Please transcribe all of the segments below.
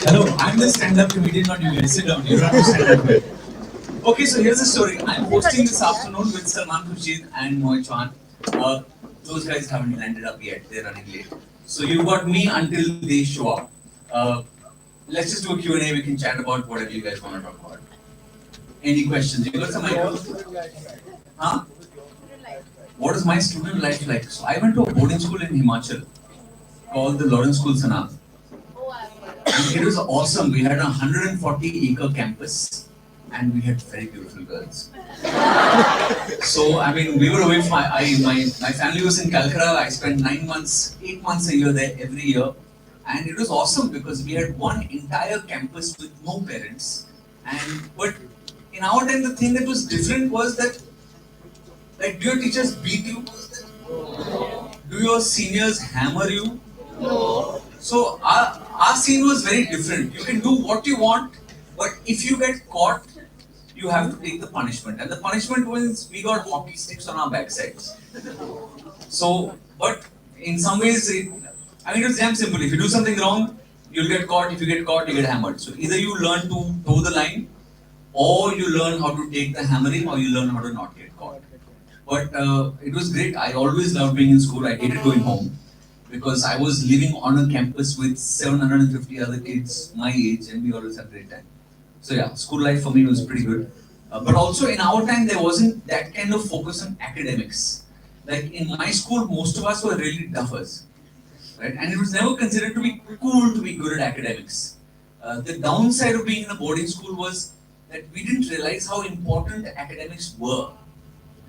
Hello, I'm the stand-up comedian, not you guys. Sit down. You don't have to stand up here. Okay, so here's the story. I'm hosting this afternoon with Salman Khurshid and Mohit Chauhan. Uh, those guys haven't landed up yet. They're running late. So you got me until they show up. Uh, let's just do a Q&A. We can chat about whatever you guys want to talk about. Any questions? You got some ideas? Huh? What is my student life like? So I went to a boarding school in Himachal called the Lawrence School Sanaa. And it was awesome. We had a 140-acre campus and we had very beautiful girls. So, I mean, we were away from my family was in Calcutta. I spent 9 months, 8 months a year there every year. And it was awesome because we had one entire campus with no parents. But in our time, the thing that was different was that, like, do your teachers beat you? Do your seniors hammer you? No. So our scene was very different. You can do what you want, but if you get caught, you have to take the punishment. And the punishment was we got hockey sticks on our backsides. So, but in some ways, it was damn simple. If you do something wrong, you'll get caught. If you get caught, you get hammered. So either you learn to toe the line, or you learn how to take the hammering, or you learn how to not get caught. But it was great. I always loved being in school. I hated going home because I was living on a campus with 750 other kids my age, and we always had a great time. So yeah, school life for me was pretty good. But also in our time, there wasn't that kind of focus on academics. Like in my school, most of us were really duffers, right? And it was never considered to be cool to be good at academics. The downside of being in a boarding school was that we didn't realize how important academics were.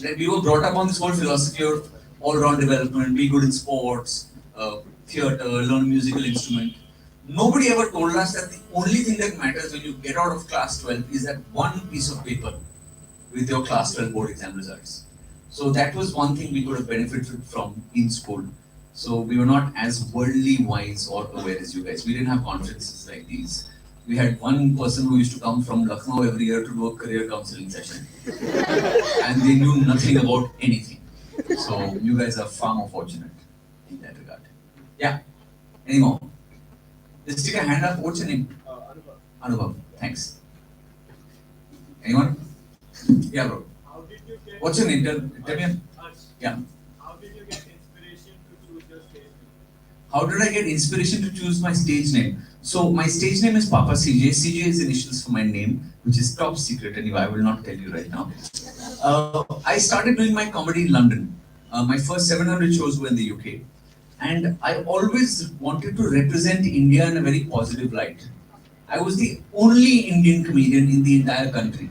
Like we were brought up on this whole philosophy of all-round development, be good in sports, theatre, learn a musical instrument. Nobody ever told us that the only thing that matters when you get out of class 12 is that one piece of paper with your class 12 board exam results. So that was one thing we could have benefited from in school. So we were not as worldly wise or aware as you guys. We didn't have conferences like these. We had one person who used to come from Lucknow every year to do a career counseling session. And they knew nothing about anything. So you guys are far more fortunate in that regard. Yeah. Any more? Just stick a hand up. What's your name? Anubhav. Anubhav. Thanks. Anyone? Yeah, bro. How did you get? What's your name? Tell me. Yeah. How did you get inspiration to choose your stage name? How did I get inspiration to choose my stage name? So my stage name is Papa CJ. CJ is initials for my name, which is top secret anyway. I will not tell you right now. I started doing my comedy in London. My first 700 shows were in the UK. And I always wanted to represent India in a very positive light. I was the only Indian comedian in the entire country.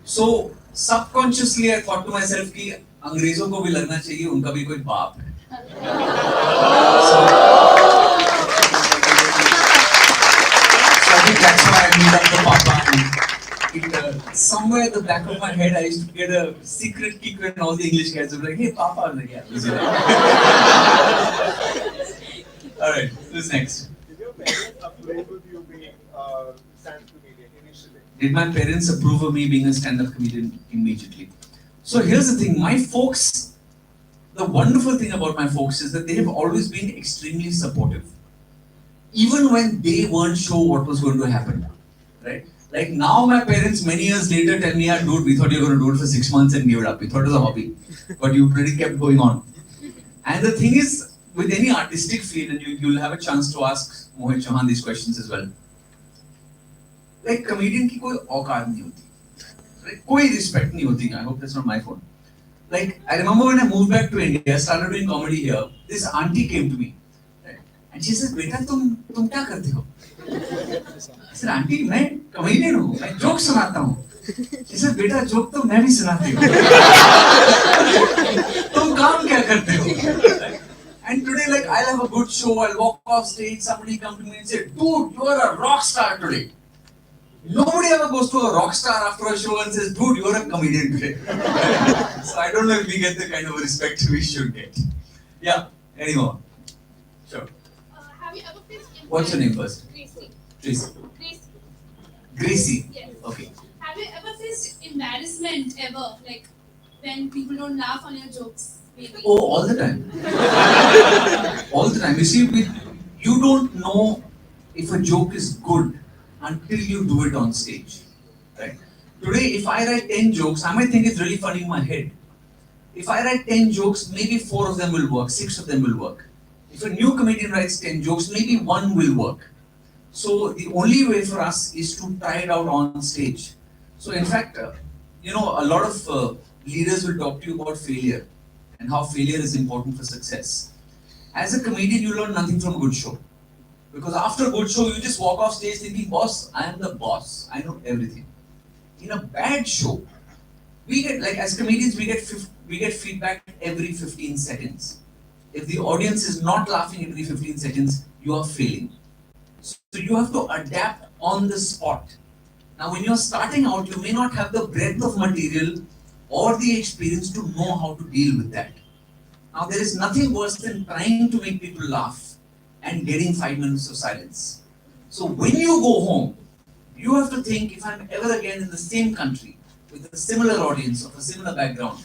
So subconsciously I thought to myself कि अंग्रेजों को भी लगना चाहिए उनका भी कोई बाप है. So I think that's why I made up the Papa. Somewhere at the back of my head, I used to get a secret kick when all the English guys were like, "Hey, Papa!" I was like, "Yeah." All right, who's next? Did your parents approve of you being a stand-up comedian initially? Did my parents approve of me being a stand-up comedian immediately? So here's the thing: my folks. The wonderful thing about my folks is that they have always been extremely supportive, even when they weren't sure what was going to happen, right? Like now my parents many years later tell me, "Yeah, dude, we thought you were going to do it for 6 months and give it up. We thought it was a hobby, but you pretty kept going on." And the thing is, with any artistic field, and you'll have a chance to ask Mohit Chauhan these questions as well. Like comedian की कोई औकात नहीं होती, like कोई respect नहीं होती. I hope that's not my phone. Like I remember when I moved back to India, started doing comedy here. This auntie came to me, right? And she said, "बेटा तुम क्या करते हो?" I said, "आंटी मैं comedian हूँ, मैं joke सुनाता हूँ." She said, "बेटा जोक तो मैं भी सुनाती हूँ, तुम काम क्या करते हो?" And today, like I'll have a good show, I'll walk off stage, somebody come to me and say, "Dude, you are a rock star today." Nobody ever goes to a rock star after a show and says, "Dude, you're a comedian today." So I don't know if we get the kind of respect we should get. Yeah, any more? Sure. Have you ever faced What's your name first? Gracie. Tracy. Gracie. Gracie. Yes. Okay. Have you ever faced embarrassment ever? Like when people don't laugh on your jokes, maybe? Oh, all the time. All the time. You see, you don't know if a joke is good until you do it on stage, right? Today, if I write 10 jokes, I might think it's really funny in my head. If I write 10 jokes, maybe 4 of them will work, 6 of them will work. If a new comedian writes 10 jokes, maybe 1 will work. So the only way for us is to try it out on stage. So in fact, a lot of leaders will talk to you about failure and how failure is important for success. As a comedian, you learn nothing from a good show. Because after a good show, you just walk off stage thinking, boss, I am the boss. I know everything. In a bad show, we get, like as comedians, we get feedback every 15 seconds. If the audience is not laughing every 15 seconds, you are failing. So you have to adapt on the spot. Now when you're starting out, you may not have the breadth of material or the experience to know how to deal with that. Now there is nothing worse than trying to make people laugh and getting 5 minutes of silence. So when you go home, you have to think, if I'm ever again in the same country, with a similar audience of a similar background,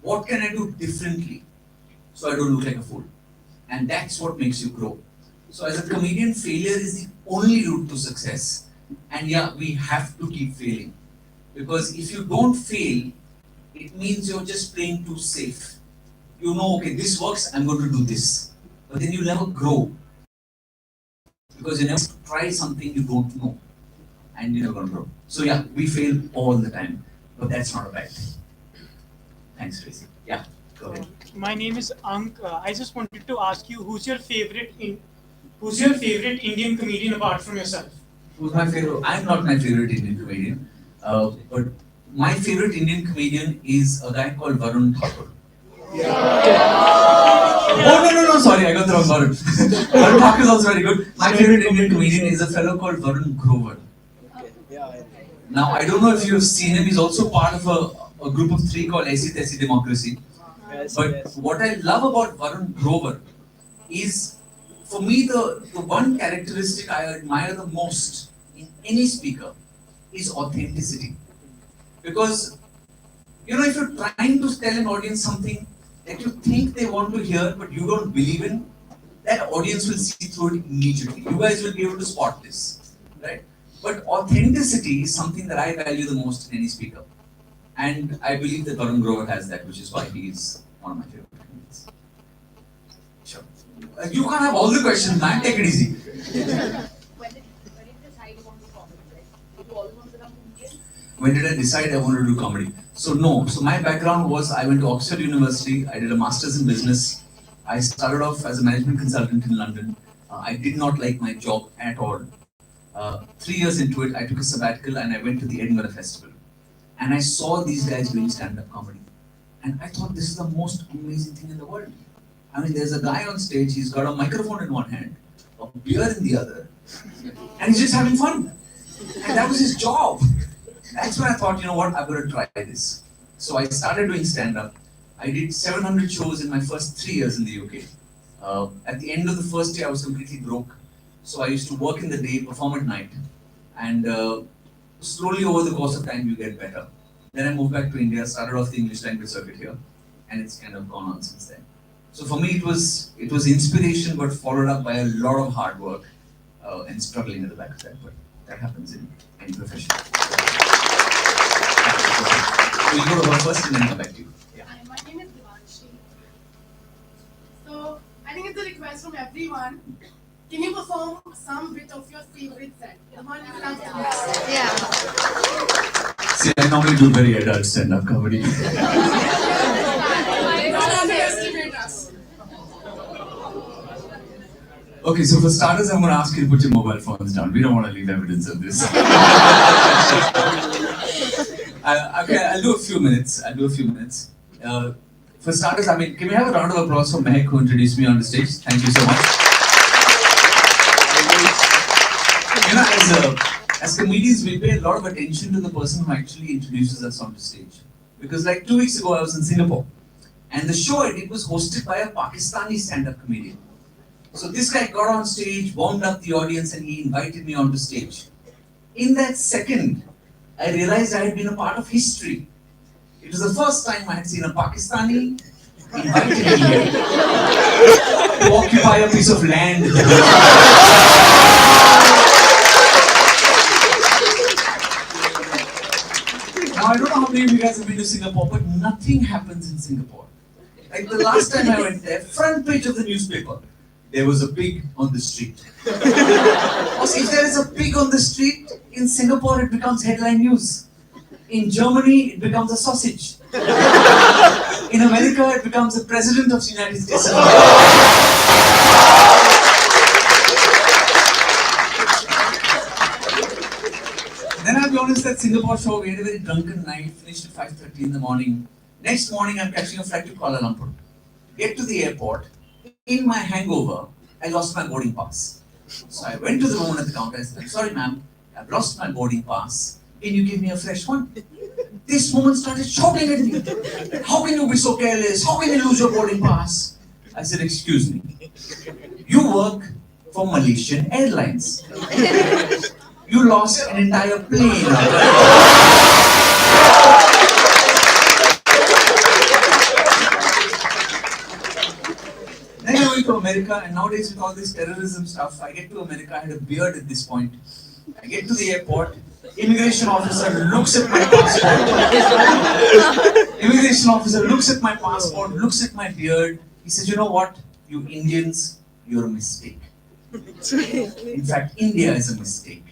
what can I do differently so I don't look like a fool? And that's what makes you grow. So as a comedian, failure is the only route to success. And yeah, we have to keep failing. Because if you don't fail, it means you're just playing too safe. You know, okay, this works, I'm going to do this. But then you never grow. Because you never try something you don't know. And you're never going to grow. So yeah, we fail all the time. But that's not a bad thing. Thanks, Tracy. Yeah, go ahead. My name is Ank. I just wanted to ask you, who's your favorite Indian comedian apart from yourself? Who's my favorite? I'm not my favorite Indian comedian. But my favorite Indian comedian is a guy called Varun Thakur. Oh, no, sorry, I got the wrong Varun. Varun Thakur is also very good. My favorite Indian comedian is a fellow called Varun Grover. Now, I don't know if you've seen him, he's also part of a group of 3 called Aisi Tesi Democracy. But what I love about Varun Grover is, for me, the one characteristic I admire the most in any speaker is authenticity. Because, if you're trying to tell an audience something that you think they want to hear but you don't believe in, that audience will see through it immediately. You guys will be able to spot this, right? But authenticity is something that I value the most in any speaker. And I believe that Varun Grover has that, which is why he is one of my favorite comedians. Sure. You can't have all the questions, man. Take it easy. When did you decide you want to do comedy? Did you always want to become comedian? When did I decide I wanted to do comedy? So no. So my background was, I went to Oxford University. I did a master's in business. I started off as a management consultant in London. I did not like my job at all. 3 years into it, I took a sabbatical and I went to the Edinburgh Festival. And I saw these guys doing stand-up comedy. And I thought, this is the most amazing thing in the world. I mean, there's a guy on stage, he's got a microphone in one hand, a beer in the other, and he's just having fun. And that was his job. That's when I thought, I'm going to try this. So I started doing stand-up. I did 700 shows in my first 3 years in the UK. At the end of the first year, I was completely broke. So I used to work in the day, perform at night. And slowly over the course of time, you get better. Then I moved back to India, started off the English language circuit here. And it's kind of gone on since then. So for me, it was inspiration, but followed up by a lot of hard work and struggling at the back of that. But that happens in any profession. So you go to her first and then come back to you. Yeah. Hi, my name is Devanshi. So I think it's a request from everyone. Can you perform some bit of your favorite set? The one you love the most. Yeah. See, I normally do very adult stand-up comedy. Don't underestimate us. Okay, so for starters, I'm going to ask you to put your mobile phones down. We don't want to leave evidence of this. I'll do a few minutes. For starters, can we have a round of applause for Mehak, who introduced me on the stage? Thank you so much. As comedians, we pay a lot of attention to the person who actually introduces us onto stage. Because like 2 weeks ago, I was in Singapore. And the show I did was hosted by a Pakistani stand-up comedian. So this guy got on stage, warmed up the audience, and he invited me onto stage. In that second, I realized I had been a part of history. It was the first time I had seen a Pakistani invited me here to occupy a piece of land. Singapore, but nothing happens in Singapore. Like the last time I went there, front page of the newspaper, there was a pig on the street. Because if there is a pig on the street, in Singapore it becomes headline news. In Germany, it becomes a sausage. In America, it becomes the President of the United States of America. Then I'll be honest, that Singapore show, we had a very drunken night, finished at 5:30 in the morning. Next morning, I'm catching a flight to Kuala Lumpur. Get to the airport. In my hangover, I lost my boarding pass. So I went to the woman at the counter and said, sorry ma'am, I've lost my boarding pass. Can you give me a fresh one? This woman started shouting at me. How can you be so careless? How can you lose your boarding pass? I said, excuse me. You work for Malaysian Airlines. You lost an entire plane. Then I went to America, and nowadays with all this terrorism stuff, I get to America, I had a beard at this point. I get to the airport, immigration officer looks at my passport. Immigration officer looks at my passport, looks at my beard. He says, you know what, you Indians, you're a mistake. In fact, India is a mistake.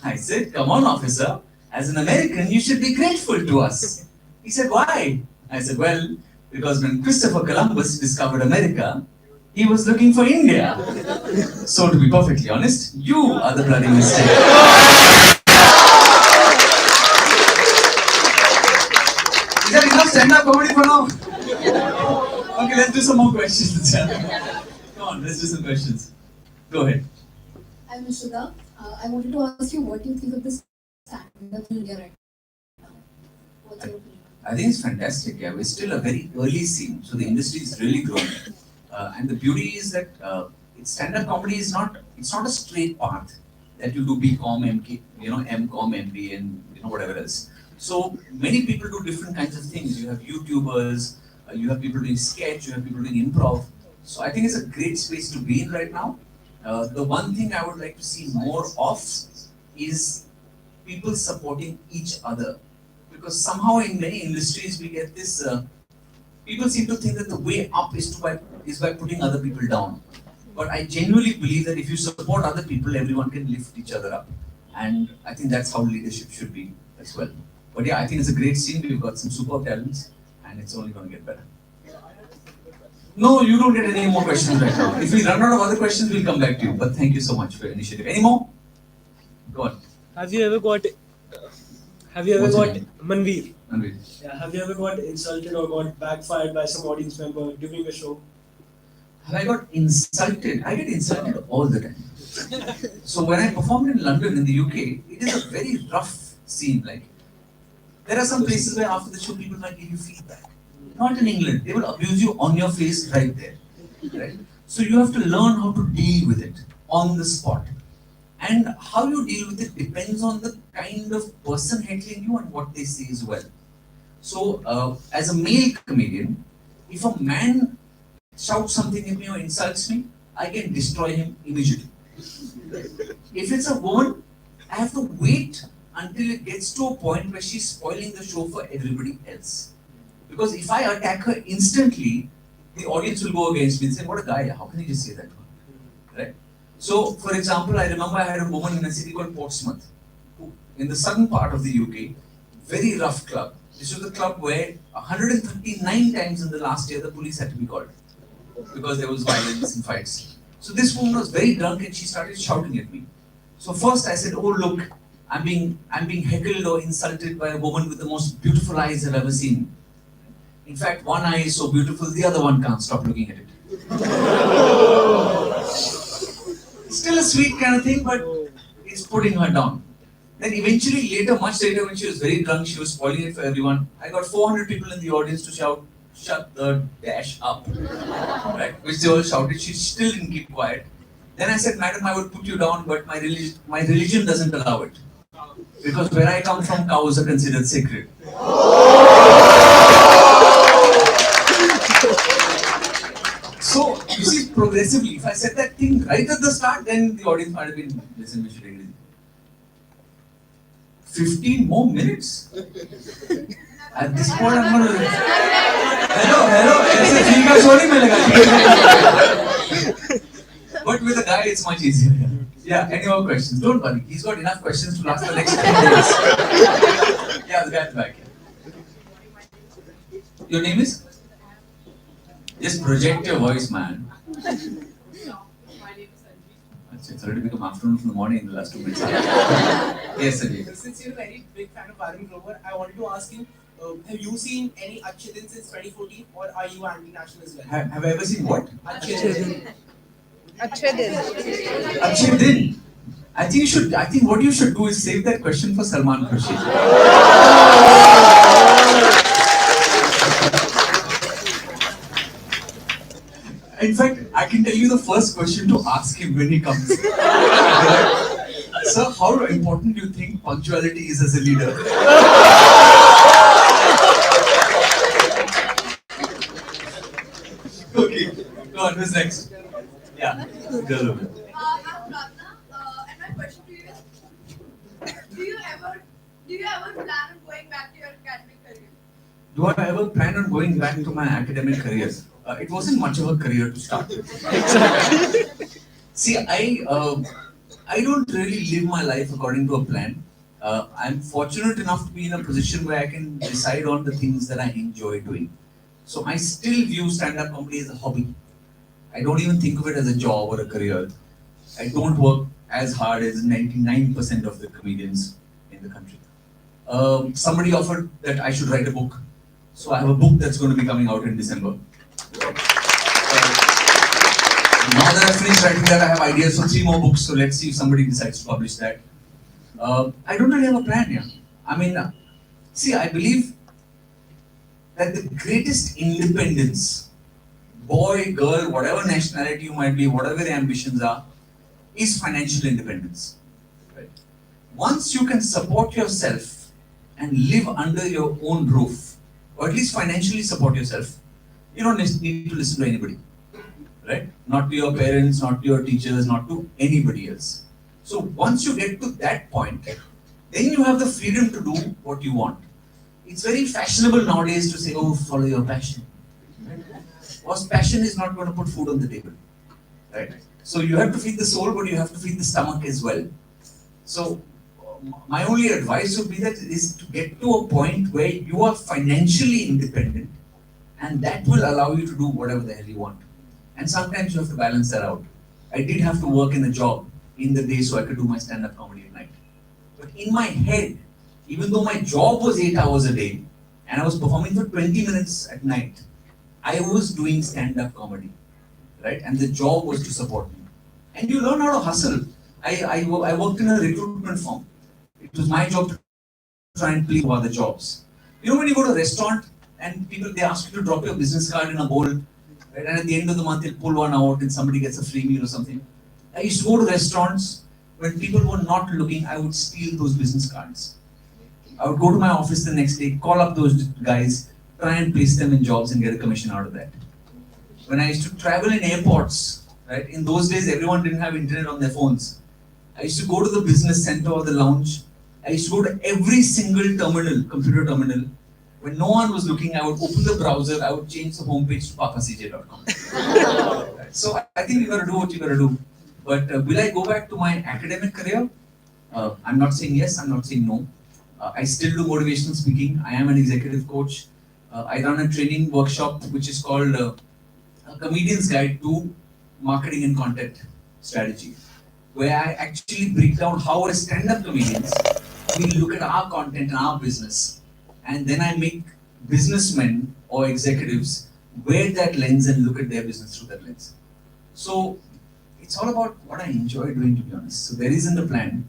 I said, come on officer, as an American, you should be grateful to us. He said, why? I said, well, because when Christopher Columbus discovered America, he was looking for India. So to be perfectly honest, you are the bloody mistake. Is that enough stand-up comedy for now? Okay, let's do some more questions. Come on, let's do some questions. Go ahead. I'm Shudha. I wanted to ask you what you think of this stand-up India right now. What's your opinion? I think it's fantastic. Yeah, we're still a very early scene, so the industry is really growing. And the beauty is that stand-up comedy is it's not a straight path that you do BCom, MK, MCom, MBA, and whatever else. So many people do different kinds of things. You have YouTubers, you have people doing sketch, you have people doing improv. So I think it's a great space to be in right now. The one thing I would like to see more of is people supporting each other. Because somehow in many industries we get this, people seem to think that the way up is by putting other people down. But I genuinely believe that if you support other people, everyone can lift each other up. And I think that's how leadership should be as well. But yeah, I think it's a great scene. We've got some superb talents and it's only going to get better. No, you don't get any more questions right now. If we run out of other questions, we'll come back to you. But thank you so much for your initiative. Any more? Go on. Have you ever got Manveer? Manveer. Yeah, have you ever got insulted or got backfired by some audience member during a show? Have I got insulted? I get insulted all the time. So when I performed in London in the UK, it is a very rough scene. Like, there are some places where after the show people might give you feedback. Not in England. They will abuse you on your face right there. Right? So you have to learn how to deal with it on the spot. And how you deal with it depends on the kind of person heckling you and what they say as well. So as a male comedian, if a man shouts something at me or insults me, I can destroy him immediately. If it's a woman, I have to wait until it gets to a point where she's spoiling the show for everybody else. Because if I attack her instantly, the audience will go against me and say, what a guy, how can he just say that? Right? So, for example, I remember I had a woman in a city called Portsmouth, who, in the southern part of the UK, very rough club. This was the club where 139 times in the last year the police had to be called because there was violence and fights. So this woman was very drunk and she started shouting at me. So first I said, oh look, I'm being heckled or insulted by a woman with the most beautiful eyes I've ever seen. In fact, one eye is so beautiful, the other one can't stop looking at it. Still a sweet kind of thing, but it's putting her down. Then eventually later, much later, when she was very drunk, she was spoiling it for everyone. I got 400 people in the audience to shout, shut the dash up. Right? Which they all shouted. She still didn't keep quiet. Then I said, madam, I would put you down, but my religion doesn't allow it. Because where I come from, cows are considered sacred. So, you see, progressively, if I said that thing right at the start, then the audience might have been, listen, we should agree. 15 more minutes? At this point, I'm gonna. Hello. ऐसे free का show नहीं मिलेगा. But with a guy, it's much easier. Yeah. Any more questions? Don't worry. He's got enough questions to last the next 10 days. Yeah, the guy at the back. Your name is? Just project your voice, man. My name is Sanjeev. It's already become afternoon from the morning in the last 2 minutes. Yes, Sanjeev. Since you're a very big fan of Arun Grover, I wanted to ask you, have you seen any Achedin since 2014 or are you anti-national as well? Have I ever seen what? Achedin. Achedin. I think what you should do is save that question for Salman Khurshid. In fact, I can tell you the first question to ask him when he comes. Sir, how important do you think punctuality is as a leader? Okay, go on, who's next? Yeah, girl over there. I'm Ratna, and my question to you is, do you ever plan on going back to your academic career? Do I ever plan on going back to my academic career? It wasn't much of a career to start with. Exactly. See, I don't really live my life according to a plan. I'm fortunate enough to be in a position where I can decide on the things that I enjoy doing. So I still view stand-up comedy as a hobby. I don't even think of it as a job or a career. I don't work as hard as 99% of the comedians in the country. Somebody offered that I should write a book. So I have a book that's going to be coming out in December. Now that I've finished writing that, I have ideas for 3 more books. So let's see if somebody decides to publish that. I don't really have a plan here. I mean, see, I believe that the greatest independence, boy, girl, whatever nationality you might be, whatever your ambitions are, is financial independence. Right? Once you can support yourself and live under your own roof, or at least financially support yourself, you don't need to listen to anybody. Right? Not to your parents, not to your teachers, not to anybody else. So once you get to that point, then you have the freedom to do what you want. It's very fashionable nowadays to say, oh, follow your passion. Because passion is not going to put food on the table. Right? So you have to feed the soul, but you have to feed the stomach as well. So my only advice would be that is to get to a point where you are financially independent, and that will allow you to do whatever the hell you want. And sometimes you have to balance that out. I did have to work in a job in the day so I could do my stand-up comedy at night. But in my head, even though my job was 8 hours a day, and I was performing for 20 minutes at night, I was doing stand-up comedy, right? And the job was to support me. And you learn how to hustle. I worked in a recruitment firm. It was my job to try and please other jobs. You know when you go to a restaurant and they ask you to drop your business card in a bowl, right? And at the end of the month they'll pull one out and somebody gets a free meal or something. I used to go to restaurants when people were not looking. I would steal those business cards. I would go to my office the next day, call up those guys, try and place them in jobs and get a commission out of that. When I used to travel in airports, right? In those days, everyone didn't have internet on their phones. I used to go to the business center or the lounge. I used to go to every single terminal, computer terminal. When no one was looking, I would open the browser, I would change the homepage to papacj.com. So I think you gotta do what you gotta do. But will I go back to my academic career? I'm not saying yes, I'm not saying no. I still do motivational speaking. I am an executive coach. I run a training workshop which is called A Comedian's Guide to Marketing and Content Strategy, where I actually break down how as stand-up comedians, we look at our content and our business, and then I make businessmen or executives wear that lens and look at their business through that lens. So it's all about what I enjoy doing, to be honest. So there isn't a plan.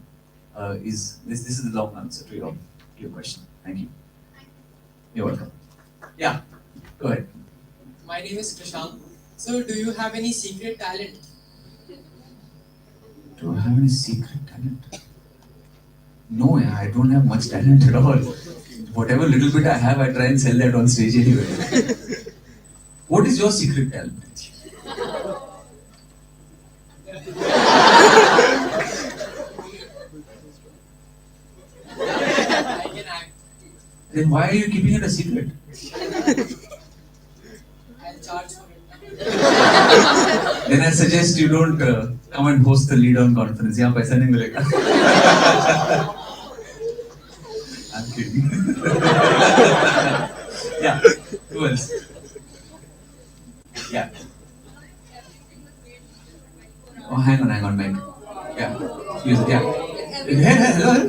This is the long answer to your question. Thank you. You're welcome. Yeah, go ahead. My name is Prashant. So, do you have any secret talent? Do I have any secret talent? No, yeah, I don't have much talent at all. Whatever little bit I have, I try and sell that on stage anyway. What is your secret talent? Then why are you keeping it a secret? I'll charge for it. Then I suggest you don't come and host the lead on conference. यहाँ पैसा नहीं मिलेगा. I'm kidding. Yeah. Who else? Yeah. Oh, hang on, Mike. Yeah. Hello.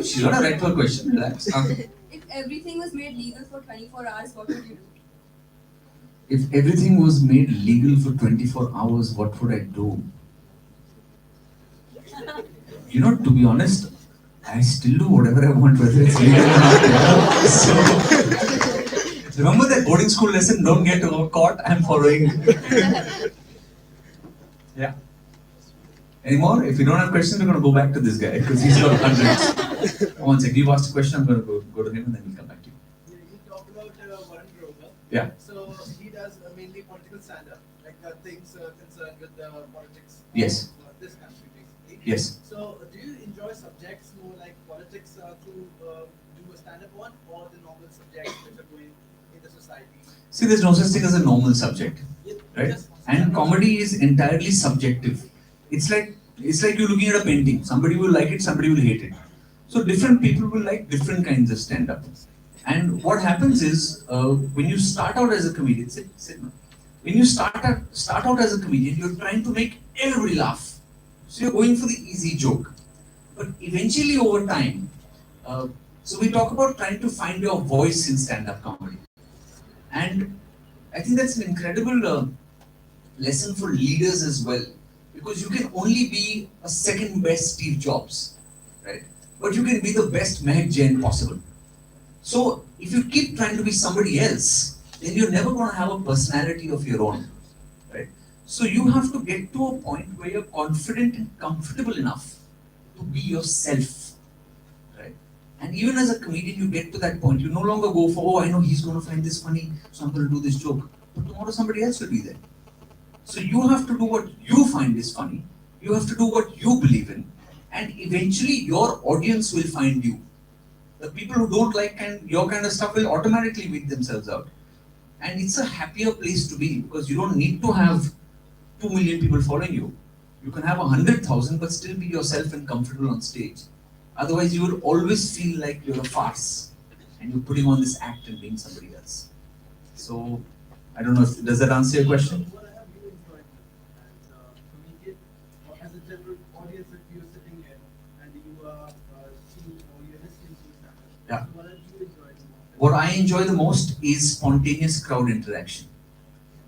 She's got a right to a question. Relax. If everything was made legal for 24 hours, what would you do? If everything was made legal for 24 hours, what would I do? You know, to be honest, I still do whatever I want, whether it's legal or not. So, remember that boarding school lesson, don't get caught, I'm following. Yeah. Any more? If you don't have questions, we're going to go back to this guy, because he's got hundreds. One second, you've asked a question, I'm going to go to him and then we'll come back to you. You talked about Warren Grover. Yeah. So he does mainly political stand-up, like things concerned with politics. Yes. Of this country, basically. Yes. So do you enjoy subjects more like politics to do a stand-up on, or the normal subjects which are going in the society? See, there's no such thing as a normal subject, right? And comedy is entirely subjective. It's like you're looking at a painting. Somebody will like it, somebody will hate it. So different people will like different kinds of stand-up. And what happens is, when you start out as a comedian, when you start out as a comedian, you're trying to make everybody laugh. So you're going for the easy joke. But eventually over time, so we talk about trying to find your voice in stand-up comedy. And I think that's an incredible lesson for leaders as well. Because you can only be a second best Steve Jobs, right? But you can be the best Mehak Jain possible. So if you keep trying to be somebody else, then you're never going to have a personality of your own, right? So you have to get to a point where you're confident and comfortable enough to be yourself, right? And even as a comedian, you get to that point. You no longer go for, oh, I know he's going to find this funny, so I'm going to do this joke. But tomorrow somebody else will be there. So you have to do what you find is funny. You have to do what you believe in. And eventually your audience will find you. The people who don't like your kind of stuff will automatically weed themselves out. And it's a happier place to be because you don't need to have 2 million people following you. You can have 100,000 but still be yourself and comfortable on stage. Otherwise you will always feel like you're a farce and you're putting on this act and being somebody else. So, I don't know if, does that answer your question? What have you enjoyed as a comedian or as a general audience if you're sitting here and you are seeing or you're listening to stand-up? Yeah. So what have you enjoyed the most? What I enjoy the most is spontaneous crowd interaction.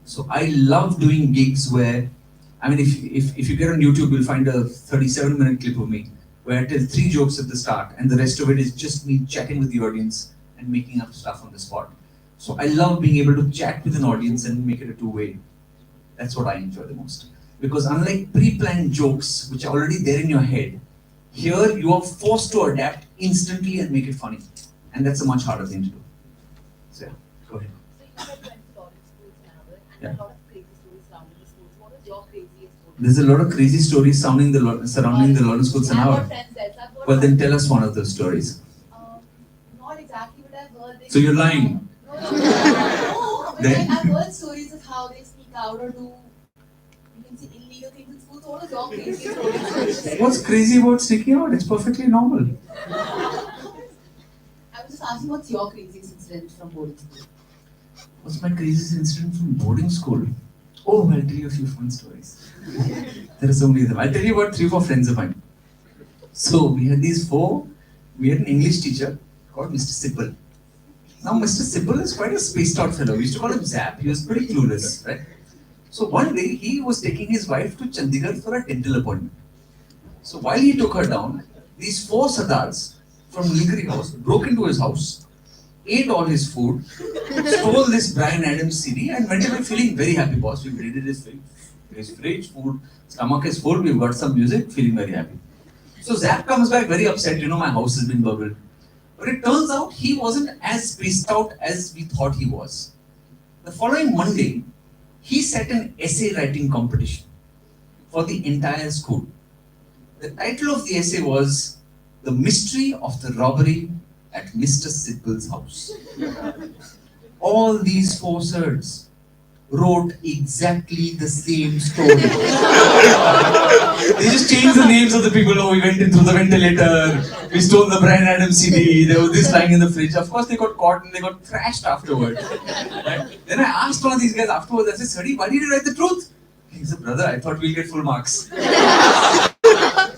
So I love doing gigs where, I mean, if you get on YouTube, you'll find a 37-minute clip of me where I tell 3 jokes at the start and the rest of it is just me chatting with the audience and making up stuff on the spot. So I love being able to chat with an audience and make it a two-way. That's what I enjoy the most. Because unlike pre-planned jokes, which are already there in your head, here you are forced to adapt instantly and make it funny. And that's a much harder thing to do. So yeah, go ahead. So you went to lot of schools now, and Yeah. a lot of crazy stories surrounding the schools. What was your craziest story? There's a lot of crazy stories surrounding the London schools an I've hour. got friends there, so I've got Well, then tell us one of those stories. not exactly what I've heard. They So you're lying. No, but Then? I've heard stories of how they sneak out or do, you can see illegal things in schools. What was your craziest story? What's crazy about sneaking out? It's perfectly normal. I was just asking, what's your craziest incident from boarding school? What's my craziest incident from boarding school? Oh, I'll tell you a few fun stories. There are so many of them. I'll tell you about 3 or 4 friends of mine. So we had we had an English teacher called Mr. Sipple. Now Mr. Sipple is quite a spaced out fellow. We used to call him Zap. He was pretty clueless, right? So one day he was taking his wife to Chandigarh for a dental appointment. So while he took her down, these 4 Sardars from Nilgiri house broke into his house, ate all his food, stole this Bryan Adams CD and went away feeling very happy. Boss, we've raided his fridge, food, stomach is full, we've got some music, feeling very happy. So Zap comes back very upset, my house has been burgled. But it turns out he wasn't as spaced out as we thought he was. The following Monday, he set an essay writing competition for the entire school. The title of the essay was The Mystery of the Robbery at Mr. Sidbal's house. All these four sirs wrote exactly the same story. They just changed the names of the people. Oh, we went in through the ventilator, we stole the Brian Adams CD, there was this lying in the fridge. Of course, they got caught and they got thrashed afterwards. Right? Then I asked one of these guys afterwards, I said, Sadi, why did you write the truth? He said, brother, I thought we'll get full marks.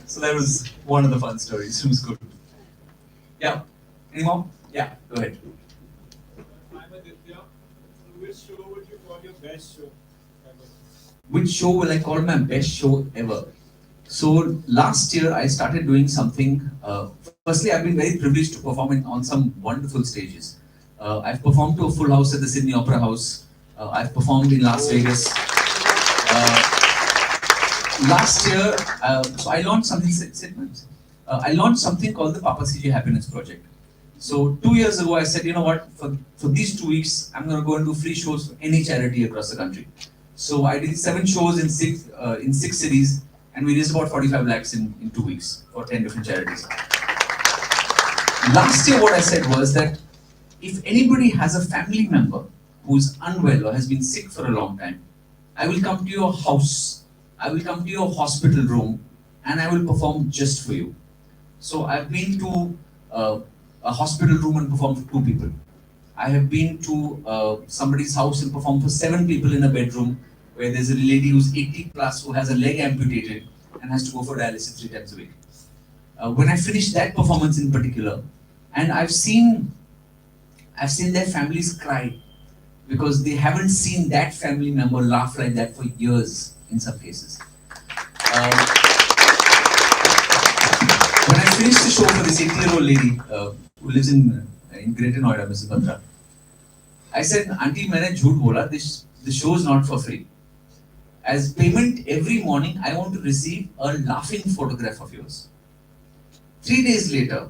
So that was one of the fun stories. It was good. Yeah. Any more? Yeah, go ahead. I'm Aditya. Which show would you call your best show ever? Which show will I call my best show ever? So last year I started doing something. Firstly, I've been very privileged to perform on some wonderful stages. I've performed to a full house at the Sydney Opera House. I've performed in Las Vegas. Last year, so I launched something. I launched something called the Papa CJ Happiness Project. So 2 years ago, I said, you know what? For these 2 weeks, I'm going to go and do free shows for any charity across the country. So I did 7 shows in six cities, and we raised about 45 lakhs in 2 weeks for 10 different charities. Last year, what I said was that if anybody has a family member who's unwell or has been sick for a long time, I will come to your house, I will come to your hospital room, and I will perform just for you. So I've been to a hospital room and performed for 2 people. I have been to somebody's house and performed for 7 people in a bedroom where there's a lady who's 80 plus who has a leg amputated and has to go for dialysis 3 times a week. When I finished that performance in particular, and I've seen their families cry because they haven't seen that family member laugh like that for years in some cases. When I finished the show for this 80-year-old lady who lives in Greater Noida, Mrs. Batra, I said, Auntie, मैंने झूठ बोला, the show is not for free. As payment every morning, I want to receive a laughing photograph of yours. 3 days later,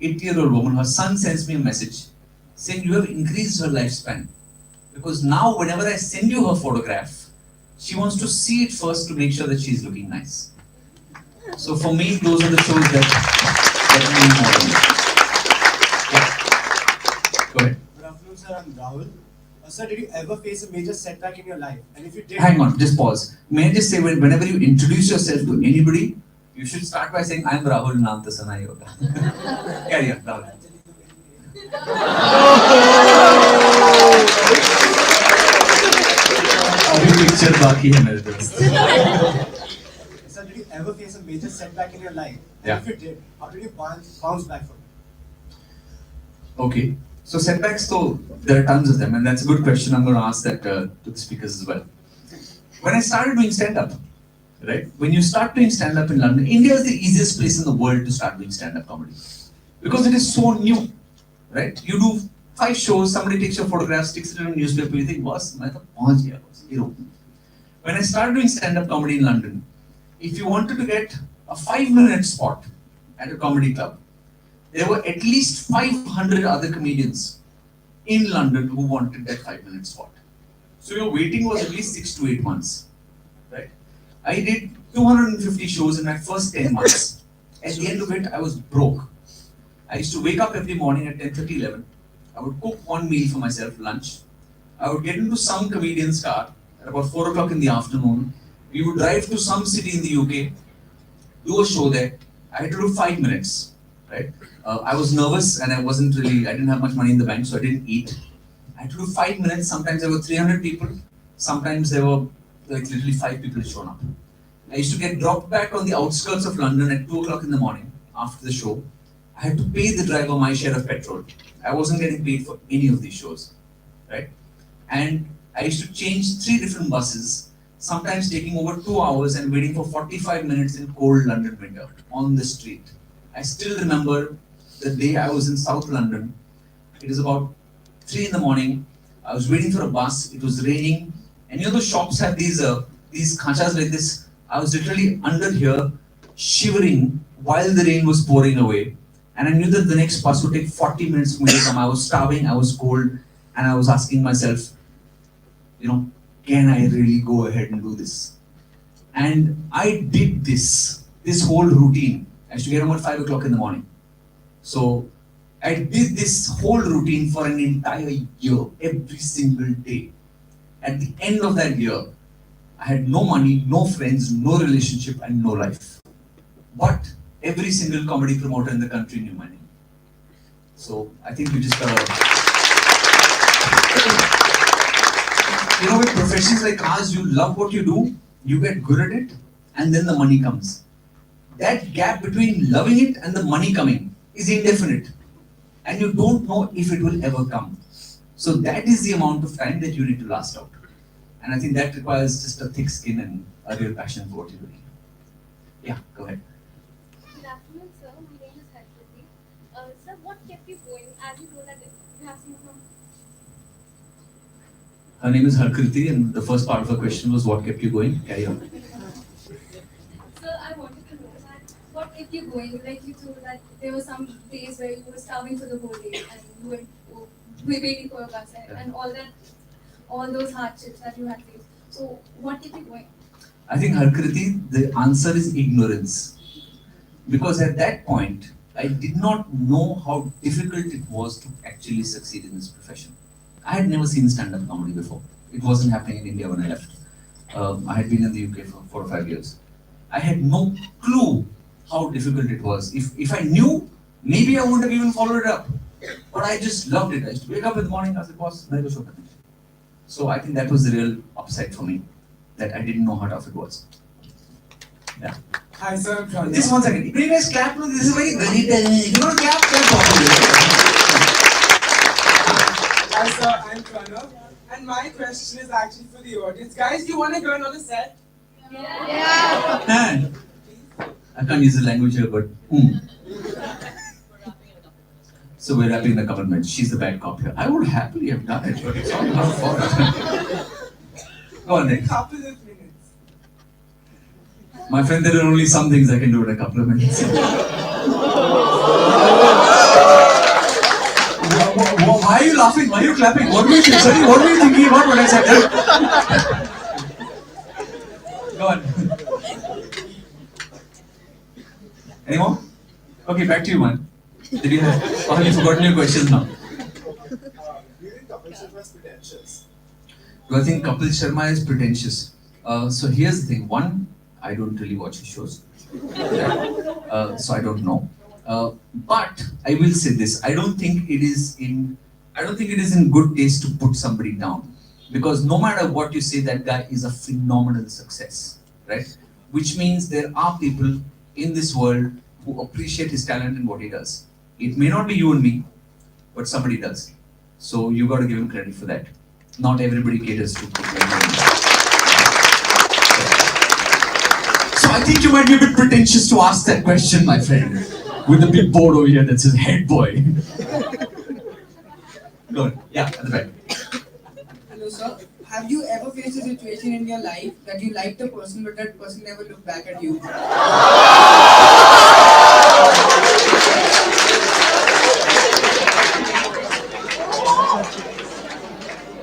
80-year-old woman, her son sends me a message saying, you have increased her lifespan. Because now whenever I send you her photograph, she wants to see it first to make sure that she's looking nice. So for me, those are the shows that mean more than me. Yeah. Go ahead. Good afternoon, sir. I'm Rahul. Sir, did you ever face a major setback in your life? And if you did... Hang on, just pause. May I just say, whenever you introduce yourself to anybody, you should start by saying, I'm Rahul Nantasana Yoga. Carry on, Rahul. अभी picture बाकी है मेरे तरफ. Sir, did you ever face a major setback in your life? And Yeah. if you did, how did you bounce back from it? Okay. So setbacks, though, there are tons of them, and that's a good question. I'm going to ask that to the speakers as well. When I started doing stand-up, right? When you start doing stand-up in London, India is the easiest place in the world to start doing stand-up comedy because it is so new, right? You do 5 shows, somebody takes your photograph, sticks it in a newspaper, you think, boss, I thought, when I started doing stand-up comedy in London, if you wanted to get a 5-minute spot at a comedy club, there were at least 500 other comedians in London who wanted that 5-minute spot. So your waiting was at least 6 to 8 months, right? I did 250 shows in my first 10 months. At the end of it, I was broke. I used to wake up every morning at 10:30, 11. I would cook one meal for myself, lunch. I would get into some comedian's car at about 4 o'clock in the afternoon. We would drive to some city in the UK, do a show there. I had to do 5 minutes, right? I was nervous and I didn't have much money in the bank, so I didn't eat. I had to do 5 minutes. Sometimes there were 300 people. Sometimes there were like literally 5 people had shown up. I used to get dropped back on the outskirts of London at 2 o'clock in the morning after the show. I had to pay the driver my share of petrol. I wasn't getting paid for any of these shows, right? And I used to change 3 different buses, sometimes taking over 2 hours and waiting for 45 minutes in cold London winter on the street. I still remember the day I was in South London. It was about 3 in the morning. I was waiting for a bus. It was raining. And you know the shops have these khachas like this. I was literally under here, shivering while the rain was pouring away. And I knew that the next bus would take 40 minutes for me to come. I was starving, I was cold, and I was asking myself, can I really go ahead and do this? And I did this whole routine. I used to get home at 5 o'clock in the morning. So I did this whole routine for an entire year, every single day. At the end of that year, I had no money, no friends, no relationship, and no life. But every single comedy promoter in the country knew my name. So I think you just gotta. You know, with professions like ours, you love what you do, you get good at it, and then the money comes. That gap between loving it and the money coming is indefinite. And you don't know if it will ever come. So that is the amount of time that you need to last out. And I think that requires just a thick skin and a real passion for what you're doing. Yeah, go ahead. Good afternoon, sir. My name is Harpreet. Sir, what kept you going as you told that you have seen some. Her name is Harkriti, and the first part of her question was what kept you going? Carry on. Sir, I wanted to know that what kept you going? Like you told that there were some days where you were starving for the whole day and you were waiting for a bus and all those hardships that you had faced. So what kept you going? I think Harkriti, the answer is ignorance. Because at that point, I did not know how difficult it was to actually succeed in this profession. I had never seen stand-up comedy before. It wasn't happening in India when I left. I had been in the UK for 4 or 5 years. I had no clue how difficult it was. If I knew, maybe I wouldn't have even followed it up. But I just loved it. I used to wake up in the morning, I said, boss, I go show. So I think that was the real upside for me, that I didn't know how tough it was. Yeah. Hi sir, I'm Pranav. Just 1 second. Can you guys clap? No, this is very good. If you don't clap properly. Hi sir, I'm Pranav. And my question is actually for the audience. Guys, do you want to go on the set? Yeah. I can't use the language here, but So we're wrapping in a couple minutes. She's the bad cop here. I would happily have done it, but it's not her fault. Go on, Nick. Couple of minutes. My friend, there are only some things I can do in a couple of minutes. Why are you laughing? Why are you clapping? What were you thinking? Sorry, what were you thinking about when I said that? Go on. Any more? Okay, back to you, man. Did you have? Or have you forgotten your questions now? Do you think Kapil Sharma is pretentious? Do I think Kapil Sharma is pretentious? So here's the thing. One, I don't really watch his shows. So I don't know. But I will say this. I don't think it is in good taste to put somebody down. Because no matter what you say, that guy is a phenomenal success. Right? Which means there are people in this world who appreciate his talent and what he does. It may not be you and me, but somebody does. So you got to give him credit for that. Not everybody caters to people like him. So I think you might be a bit pretentious to ask that question, my friend. With the big board over here that says head boy. Go on. Yeah, at the back. Hello sir, have you ever faced a situation in your life that you liked a person but that person never looked back at you?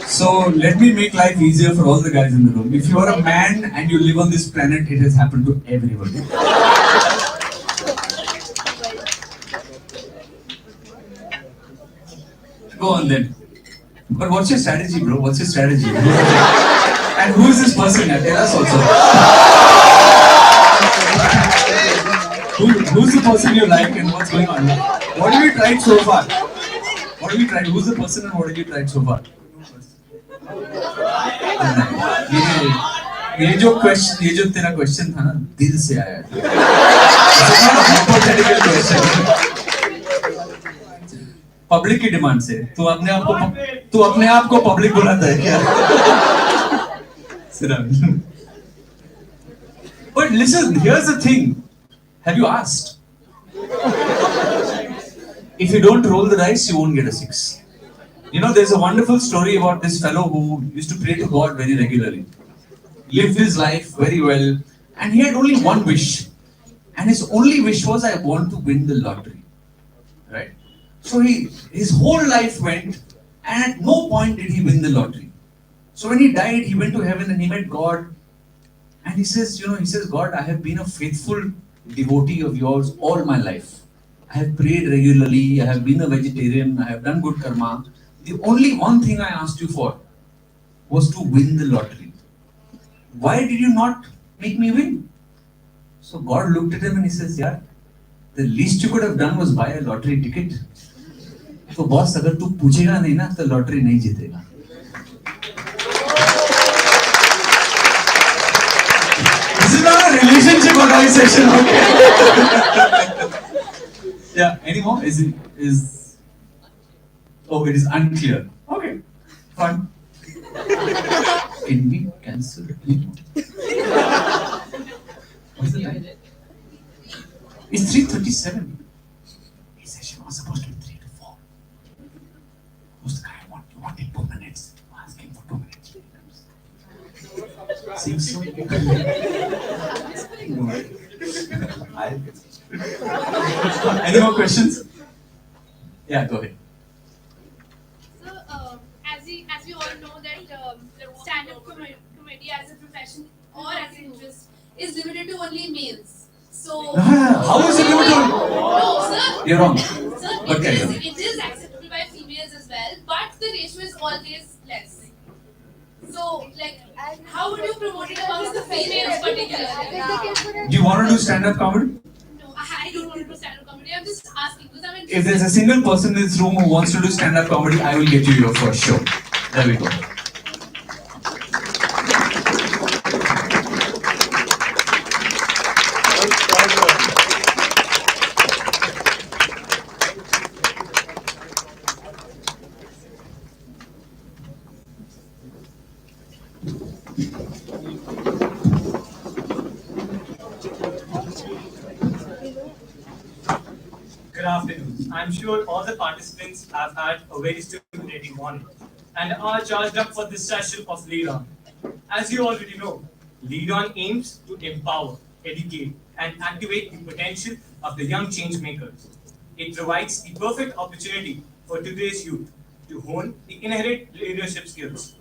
So let me make life easier for all the guys in the room. If you are a man and you live on this planet, it has happened to everybody. Go on then. But what's your strategy, bro? What's your strategy? And who is this person? Tell us also. Who's the person you like and what's going on? What have you tried so far? What have you tried? Who's the person and what have you tried so far? ये जो तेरा question था ना दिल से आया था hypothetical question public की डिमांड से तू अपने आप को पब्लिक बुलाता है क्या But listen, here's the thing. Have you asked? If you don't roll the dice, you won't get a 6. You know, there's a wonderful story about this fellow who used to pray to God very regularly. Lived his life very well. And he had only one wish. And his only wish was, I want to win the lottery. Right? So his whole life went, and at no point did he win the lottery. So when he died, he went to heaven and he met God. And he says, God, I have been a faithful devotee of yours all my life. I have prayed regularly, I have been a vegetarian, I have done good karma. The only one thing I asked you for was to win the lottery. Why did you not make me win? So God looked at him and he says, yeah, the least you could have done was buy a lottery ticket. तो boss अगर तू पूछेगा नहीं ना तो lottery नहीं जीतेगा. This is not a relationship on ON session, okay? Yeah, any more? Oh, it is unclear. Okay, fine. Can we cancel it? What's the time? It's 3:37. This session was supposed to be 3 to 4. Who's the guy? You wanted 2 minutes. Ask him for 2 minutes. Seems so. Any more questions? Yeah, go ahead. So, as we all know that stand-up comedy as a profession or as an interest is limited to only males. So How is it limited? No, sir. You're wrong. Sir, Okay. it is acceptable by females as well, but the ratio is always less. So, like, how would you promote it amongst the females particularly? Do you want to do stand-up comedy? No, I don't want to do stand-up comedy. I'm just asking because I'm If interested. there's a single person in this room who wants to do stand-up comedy, I will get you your first show. There we go. Good afternoon. I'm sure all the participants have had a very stimulating morning and are charged up for this session of Lead On. As you already know, Lead On aims to empower, educate, and activate the potential of the young change makers. It provides the perfect opportunity for today's youth to hone the inherent leadership skills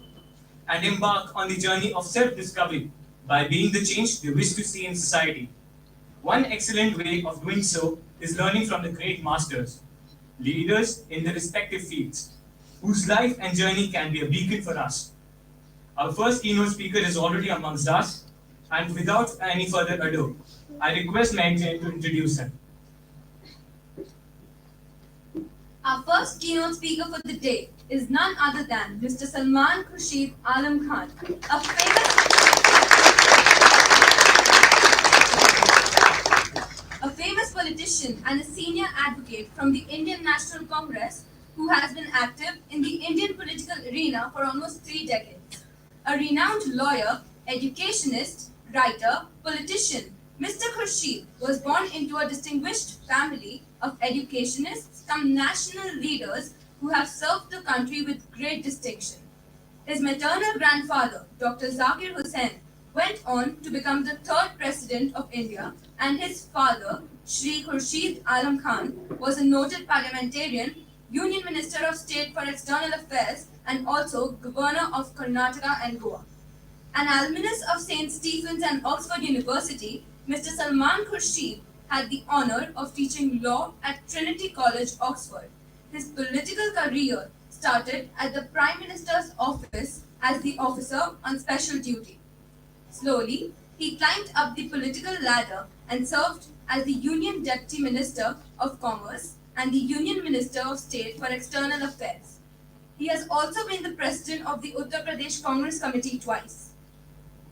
and embark on the journey of self-discovery by being the change they wish to see in society. One excellent way of doing so is learning from the great masters, leaders in their respective fields, whose life and journey can be a beacon for us. Our first keynote speaker is already amongst us, and without any further ado, I request Meghan to introduce him. Our first keynote speaker for the day is none other than Mr. Salman Khurshid Alam Khan, a famous politician and a senior advocate from the Indian National Congress who has been active in the Indian political arena for almost 3 decades. A renowned lawyer, educationist, writer, politician, Mr. Khurshid was born into a distinguished family of educationists, some national leaders who have served the country with great distinction. His maternal grandfather, Dr. Zakir Hussain, went on to become the 3rd President of India, and his father, Shri Khurshid Alam Khan, was a noted parliamentarian, Union Minister of State for External Affairs, and also Governor of Karnataka and Goa. An alumnus of St. Stephen's and Oxford University, Mr. Salman Khurshid had the honor of teaching law at Trinity College, Oxford. His political career started at the Prime Minister's office as the officer on special duty. Slowly, he climbed up the political ladder and served as the Union Deputy Minister of Commerce and the Union Minister of State for External Affairs. He has also been the president of the Uttar Pradesh Congress Committee twice.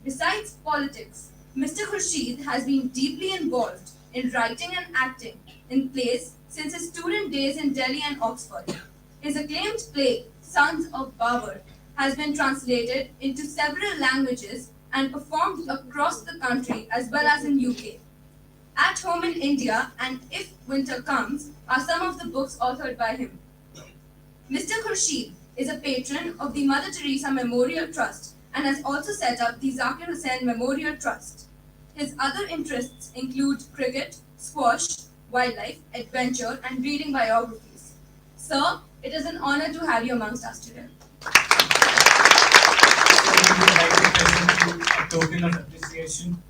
Besides politics, Mr. Khurshid has been deeply involved in writing and acting in plays since his student days in Delhi and Oxford. His acclaimed play, Sons of Babur, has been translated into several languages and performed across the country as well as in UK. At Home in India and If Winter Comes are some of the books authored by him. Mr. Khurshid is a patron of the Mother Teresa Memorial Trust and has also set up the Zakir Hussain Memorial Trust. His other interests include cricket, squash, wildlife, adventure, and reading biographies. Sir, it is an honor to have you amongst us today. A token of appreciation.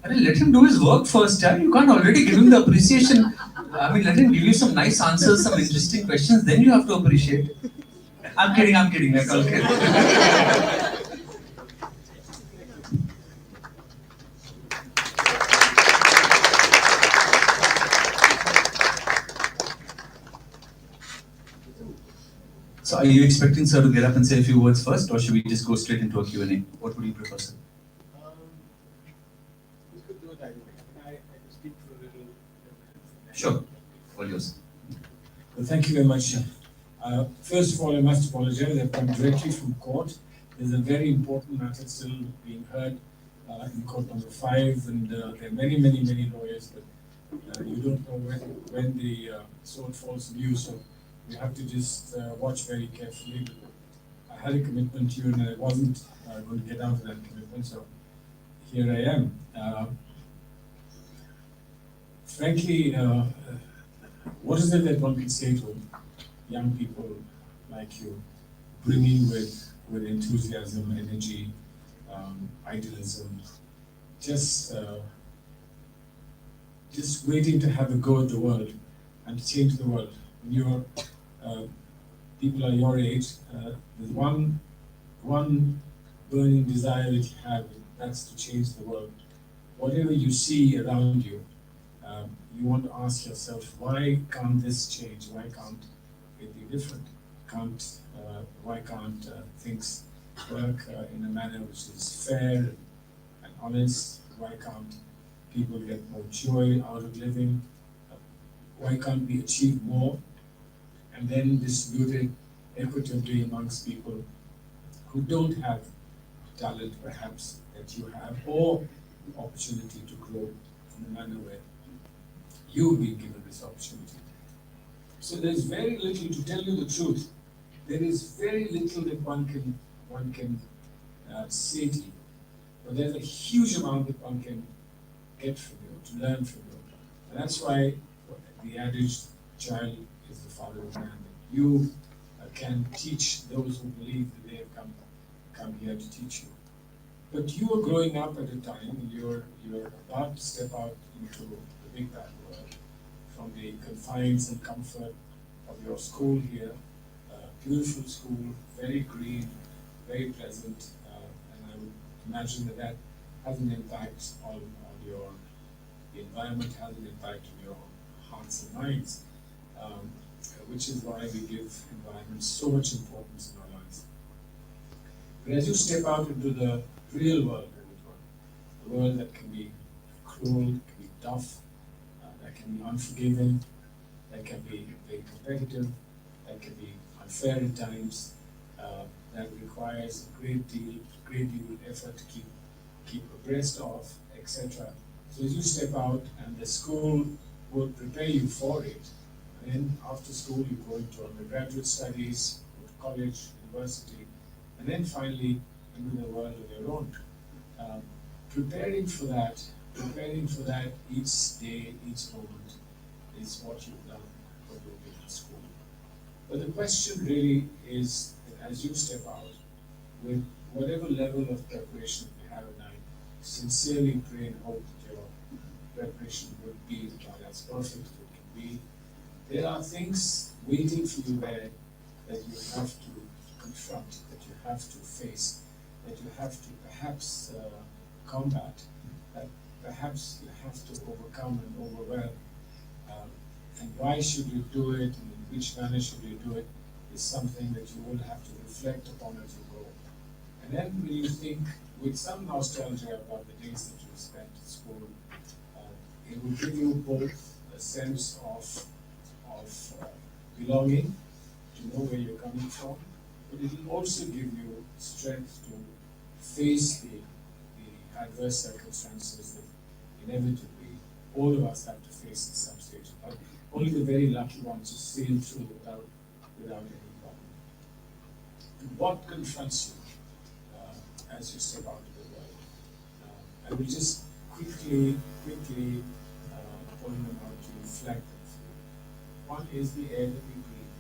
Let him do his work first, huh? You can't already give him the appreciation I mean, let him give you some nice answers, some interesting questions, then you have to appreciate. I'm kidding, like, okay. So are you expecting sir to get up and say a few words first, or should we just go straight into a Q&A? What would you prefer, sir? We could do it either way. I could speak for a little. Sure. All yours. Well, thank you very much. First of all, I must apologize. I've come directly from court. There's a very important matter still being heard in court number 5, and there are many lawyers, but you don't know when the sword falls on you, so you have to just watch very carefully. I had a commitment to you, and I wasn't going to get out of that commitment, so here I am. Frankly, what is it that one can say to young people like you, bringing with enthusiasm, energy, idealism, just waiting to have a go at the world and to change the world? When you're people are your age, there's one burning desire that you have, that's to change the world. Whatever you see around you, you want to ask yourself, why can't this change? Why can't it be different? Why can't things work in a manner which is fair and honest? Why can't people get more joy out of living? Why can't we achieve more and then distribute it equitably amongst people who don't have talent perhaps that you have, or opportunity to grow in a manner where you've been given this opportunity? So there's very little, to tell you the truth, there is very little that one can say to you, but there's a huge amount that one can get from you, to learn from you. And that's why the adage, child is the father of man. You can teach those who believe that they have come here to teach you. But you are growing up at a time, you're about to step out into the big bad world, from the confines and comfort of your school here. Beautiful school, very green, very pleasant, and I would imagine that has an impact on your, the environment has an impact on your hearts and minds, which is why we give environment so much importance in our lives. But as you step out into the real world, the world that can be cruel, can be tough, that can be unforgiving, that can be very competitive, that can be unfair at times, that requires a great deal of effort to keep abreast of, etc. So as you step out, and the school would prepare you for it, and then after school you go into undergraduate studies, go to college, university, and then finally into the world of your own. Preparing for that each day, each moment is what you've done when you've been in school. But the question really is that as you step out, with whatever level of preparation you have, and I sincerely pray and hope that your preparation would be as perfect as it can be, there are things waiting for you there that you have to confront, that you have to face, that you have to perhaps combat, that perhaps you have to overcome and overwhelm. And why should you do it, and in which manner should you do it, is something that you will have to reflect upon as you go. And then when you think with some nostalgia about the days that you spent at school, it will give you both a sense of belonging, to know where you're coming from, but it will also give you strength to face the adverse circumstances that inevitably all of us have to face at some stage. But only the very lucky ones who sail through without any problem. And what confronts you as you step out of the world? I will just quickly point them out to reflect them for you. One is the air that we breathe,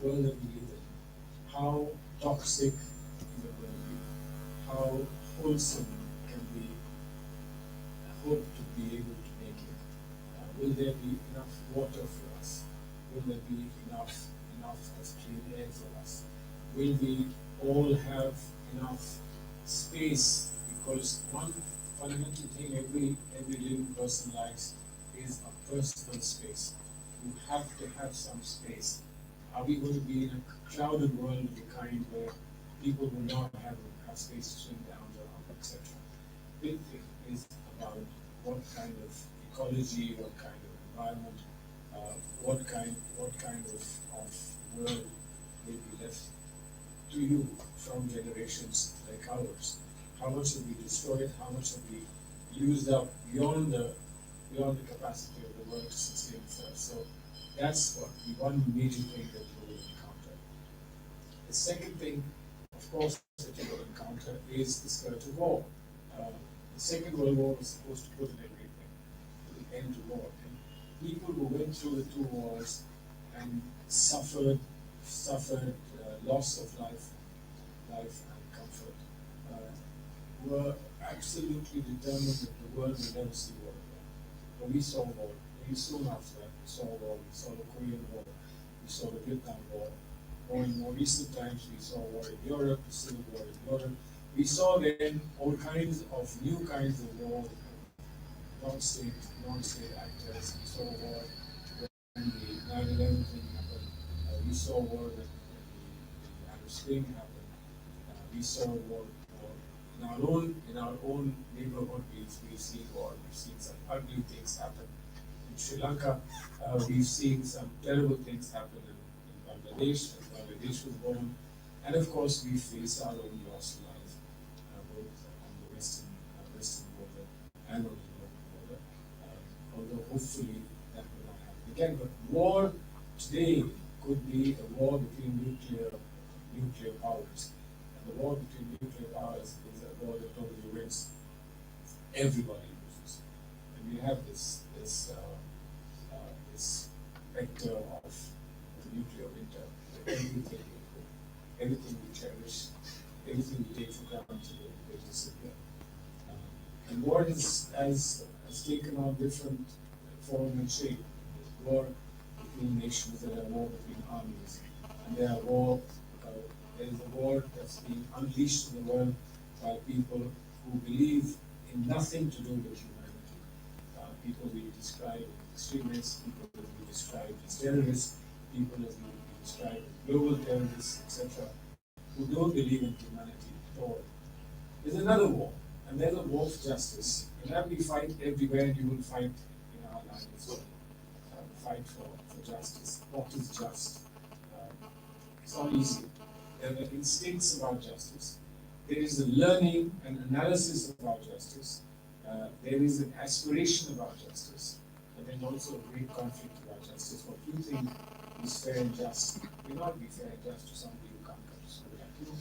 the world that we live in. How toxic can the world be? How wholesome can we hope to be able to make it? Will there be enough water for us? Will there be enough of clean air for us? Will we all have enough space? Because one fundamental thing every living person likes is a personal space. You have to have some space. Are we going to be in a crowded world of the kind where people will not have space to swim their arms around, etc.? Big thing is about what kind of ecology, what kind of environment, what kind of world will be left to you from generations like ours. How much have we destroyed? How much have we used up beyond the capacity of the world to sustain itself? So that's what the one major thing that you will encounter. The second thing, of course, that you will encounter is the scourge of war. The Second World War was supposed to put an everything, put an end to war. And people who went through the two wars and suffered loss of life and comfort, were absolutely determined that the world would never see war again. But we saw war. Very soon after that, we saw war. We saw the Korean War. We saw the Vietnam War. Or in more recent times, we saw war in Europe, the Civil War in Europe. We saw then all kinds of new kinds of war, non-state actors. We saw war when the 9/11 thing happened. We saw war when the Arab Spring happened. We saw war in our own neighborhood. We've seen war. We've seen some ugly things happen. In Sri Lanka, we've seen some terrible things happen in Bangladesh, as Bangladesh was born. And of course, we face our own loss of life, both on the western border and on the northern border. Although hopefully that will not happen again. But war today could be a war between nuclear powers. And the war between nuclear powers is a war that totally wins. Everybody loses. And we have this vector of nuclear winter. Everything we cherish, everything we take for granted will disappear. And war has taken on different form and shape. There's war between nations, there are war between armies, and there's a war that's being unleashed in the world by people who believe in nothing to do with humanity. People we describe as extremists, people that we describe as terrorists, people as we describe as global terrorists, etc., who don't believe in humanity at all. There's another war, and there's a war for justice. And that we fight everywhere, and you will fight in our lives as well. Fight for justice. What is just? It's not easy. There are instincts about justice. There is a learning and analysis about justice. There is an aspiration about justice. But then also a great conflict about justice. What you think is fair and just may not be fair and just to somebody who can't come to school like you.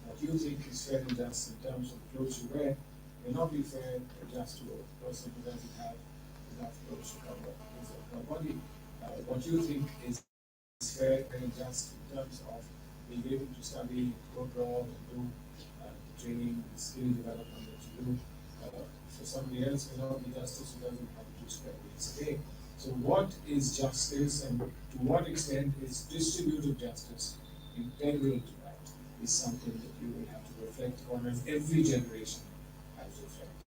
What you think is fair and just in terms of clothes you wear may not be fair and just to a person who doesn't have enough clothes to cover his or her body. What you think is fair and just in terms of being able to study, go abroad, and do training, skill development that you do. For somebody else, may not be justice who doesn't have 2 square meals a day. So what is justice, and to what extent is distributive justice integral to that, is something that you will have to reflect on, as every generation has reflected.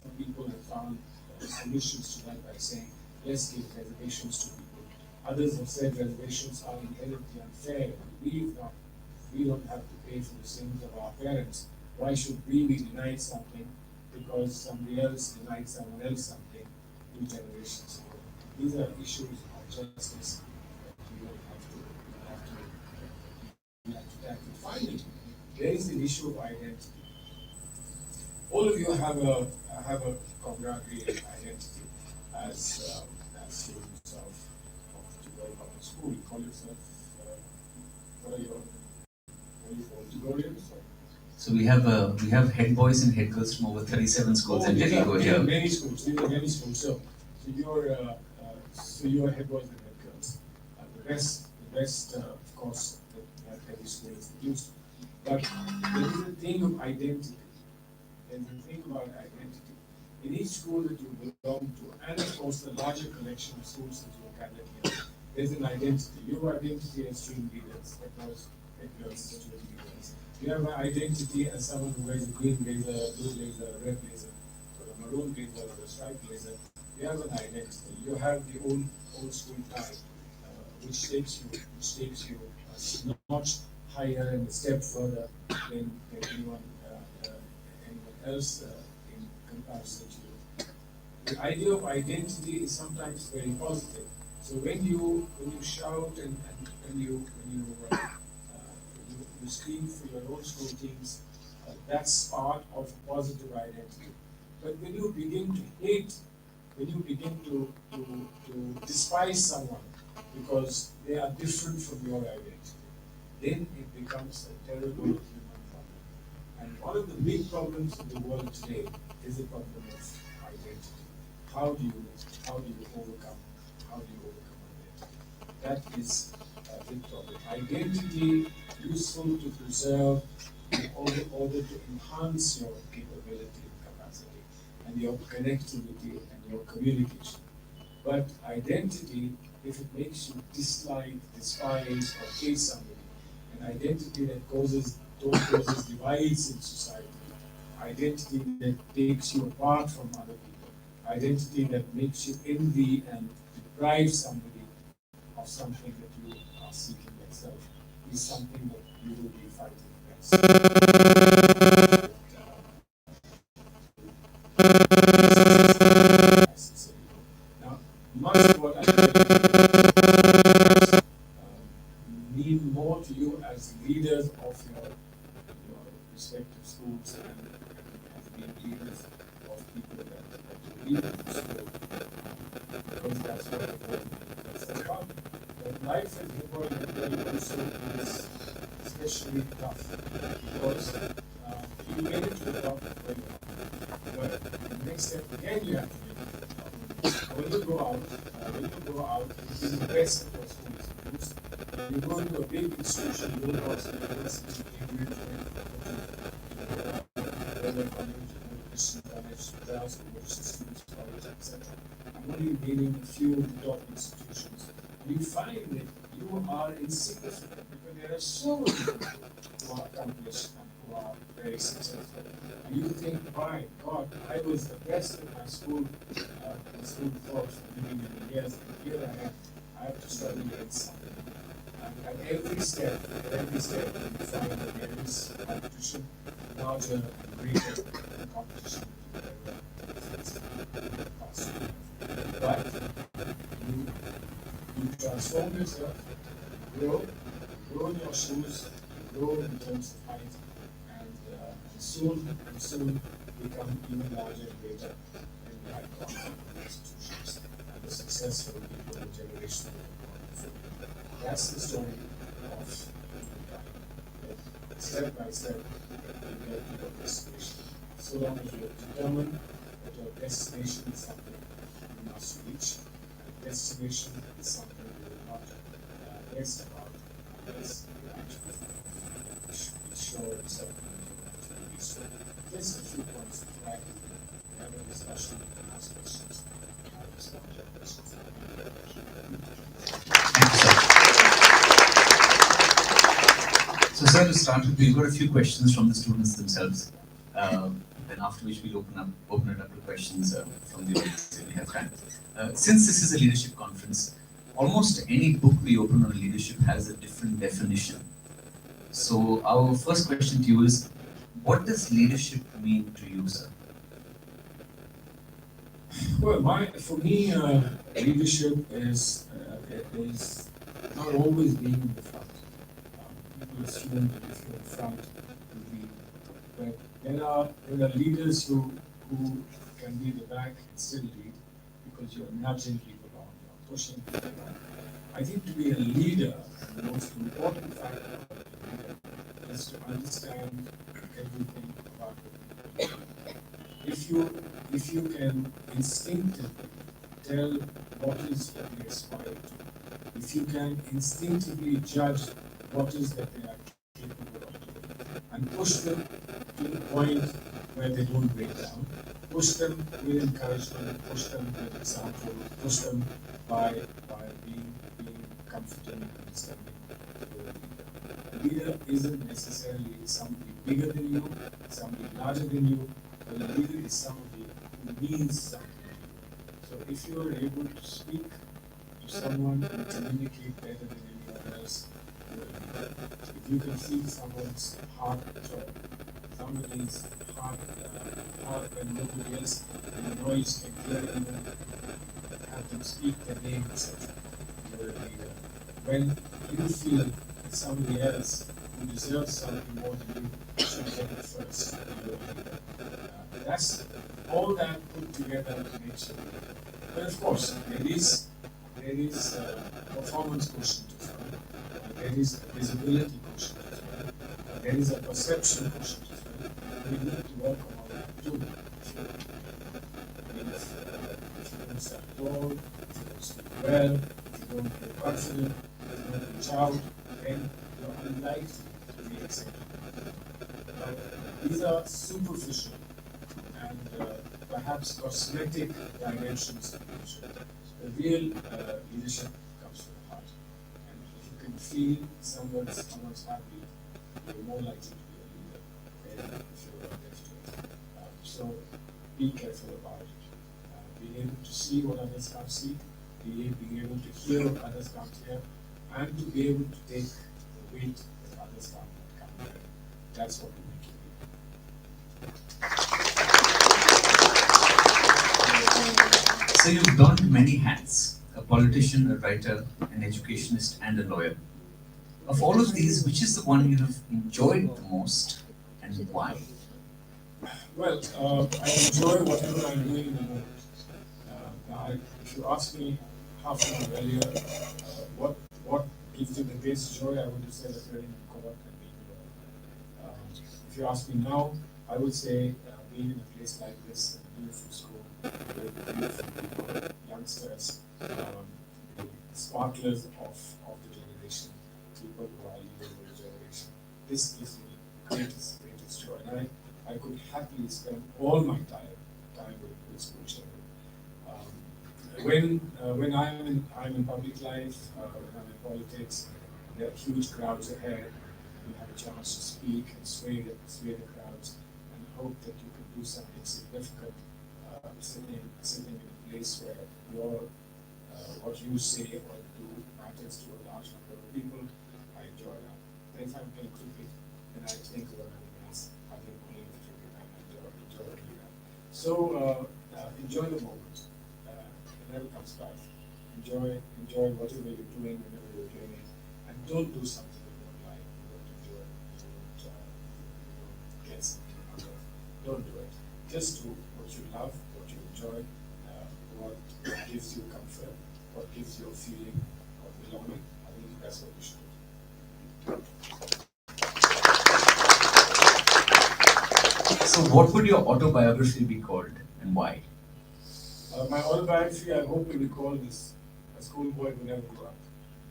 Some people have found solutions to that by saying, let's give reservations to people. Others have said reservations are inherently unfair. We don't have to pay for the sins of our parents. Why should we be denied something because somebody else denied someone else something 2 generations ago? These are issues of justice that you will have to tackle. Finally, there is the issue of identity. All of you have a congregate identity as students of Tigori Public School. You call yourself what are you called? Tigorians? So we have head boys and head girls from over 37 schools in Delhi go here. Many schools. These are many schools. So you're head boys and head girls. The best, of course, that every school is produced. But there is a thing of identity. There's a thing about identity in each school that you belong to, and of course the larger collection of schools that you gather here, there's an identity. Your identity as student leaders, student leaders. You have an identity as someone who wears a green blazer, blue blazer, red blazer, or a maroon blazer, or a striped blazer. You have an identity. You have the old school tie, which takes you a notch higher and a step further than anyone else in comparison to you. The idea of identity is sometimes very positive. So when you shout and when you scream for your own school teams, that's part of positive identity. But when you begin to hate, when you begin to despise someone because they are different from your identity, then it becomes a terrible human problem. And one of the big problems in the world today is the problem of identity. How do you overcome identity? That is a big problem. Identity useful to preserve in order to enhance your capability and capacity and your connectivity and your communication. But identity, if it makes you dislike, despise, or hate somebody, an identity that causes divides in society, identity that takes you apart from other people, identity that makes you envy and deprive somebody of something that you are seeking yourself, is something that you will be fighting against. Now, much of what I mean more to you as leaders of your respective schools and as being leaders of people that you lead in school, because that's what it's about. But life as a boy also is especially tough because you made it to the top very well. But the next step again you have to make it. When you go out, it is the best of your schools. You go into a big institution, you go to university, Cambridge, whether college, Christian college, Dallas, students college, etc. I'm only naming a few of the top institutions. You find that you are insignificant because there are so many people who are accomplished and who are very successful. And you think, my God, I was the best in my school, course for many, many years, and here I have to struggle against something. And at every step, you find that there is competition, larger and greater competition. But you transform yourself, grow in your shoes, grow in terms of height, and soon become even larger and greater than the iconic institutions and the successful people in generation. That's the story of humankind. Step by step, you get to your destination. So long as you are determined that your destination is something you must reach, and destination is something you will not rest about unless you actually be sure and certain that you will be so. Just a few points to flag. We have a discussion and ask questions. I will respond to your questions. So, sir, to start with, we've got a few questions from the students themselves. Then after which we'll open it up to questions from the audience if we have time. Since this is a leadership conference, almost any book we open on leadership has a different definition. So our first question to you is, what does leadership mean to you, sir? Well, for me, leadership is not always being in the front. People assume that if you're in front, you lead. But there are leaders who can be the back and still lead because you're nudging people on, you're pushing people on. I think to be a leader, the most important factor of a leader is to understand everything about the people. If you can instinctively tell what is that they aspire to, if you can instinctively judge what is that they are capable of doing, and push them to the point where they don't break down, push them with encouragement, push them with example, push them by being confident and understanding. A leader isn't necessarily somebody bigger than you, somebody larger than you, but a leader is somebody who means something to you. So if you are able to speak to someone and communicate better than anyone else, you're a leader. If you can feel someone's heart throb, somebody's heart when nobody else in the noise can hear even have them speak their name, etc. You're a leader. When you feel that somebody else who deserves something more than you should get it first, you're a leader. That's all that put together makes you a leader. But of course, there is performance quotient as well. There is a visibility quotient as well. There is a perception quotient as well. We need to work on all that too. If you don't stand tall, if you don't speak well, if you don't feel confident, if you don't reach out, then you're unlikely to be accepted. But these are superficial and perhaps cosmetic dimensions of leadership. The real leadership comes from the heart. And if you can feel someone's happy, you're more likely to be a leader than if you're not left to it. So be careful about it. Being able to see what others can't see, being able to hear what others can't hear, and to be able to take the weight that others can't bear. That's what will make you leader. So you've donned many hats: a politician, a writer, an educationist, and a lawyer. Of all of these, which is the one you have enjoyed the most, and why? Well, I enjoy whatever I'm doing in the moment. If you ask me half an hour earlier, what gives you the greatest joy, I would have said appearing in court and being a lawyer. If you ask me now, I would say being in a place like this, a beautiful school, with beautiful people, youngsters, the sparklers of the generation, people who are leaders of the generation. This gives me the greatest joy. And I could happily spend all my time with school children. When I'm in public life, when I'm in politics, there are huge crowds ahead. You have a chance to speak and sway the crowds, and hope that you can do something significant. Sitting in a place where what you say or do matters to a large number of people, I enjoy that. Then if I'm playing cricket, then I think about nothing else. I think only of cricket and enjoy doing that. So enjoy the moment. It never comes back. Enjoy whatever you're doing whenever you're doing it, and don't do something you don't like, you don't enjoy, you don't get something out of. Don't do it. Just do what you love, what you enjoy, what gives you comfort, what gives you a feeling of belonging. I think that's what you should do. So what would your autobiography be called, and why? My autobiography, I hope, will be called as a schoolboy who never grew up.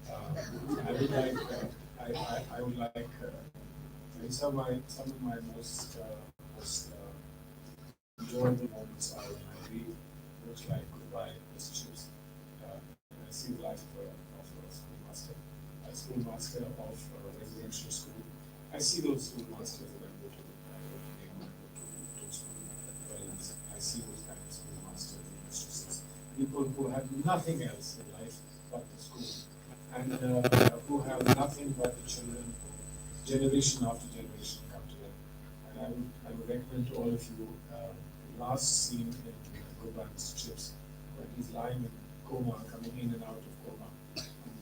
I would like, some of my most enjoyable moments are when I read books like Goodbye, Mr. Chips. I see the life of a schoolmaster of a residential school. I see those schoolmasters when I go to school. I see those kind of schoolmasters and mistresses, people who have nothing else in life but the school, and who have nothing but the children who generation after generation come to them. And I would recommend to all of you the last scene in Goodbye, Mr. Chips, when he's lying in coma, coming in and out of coma, and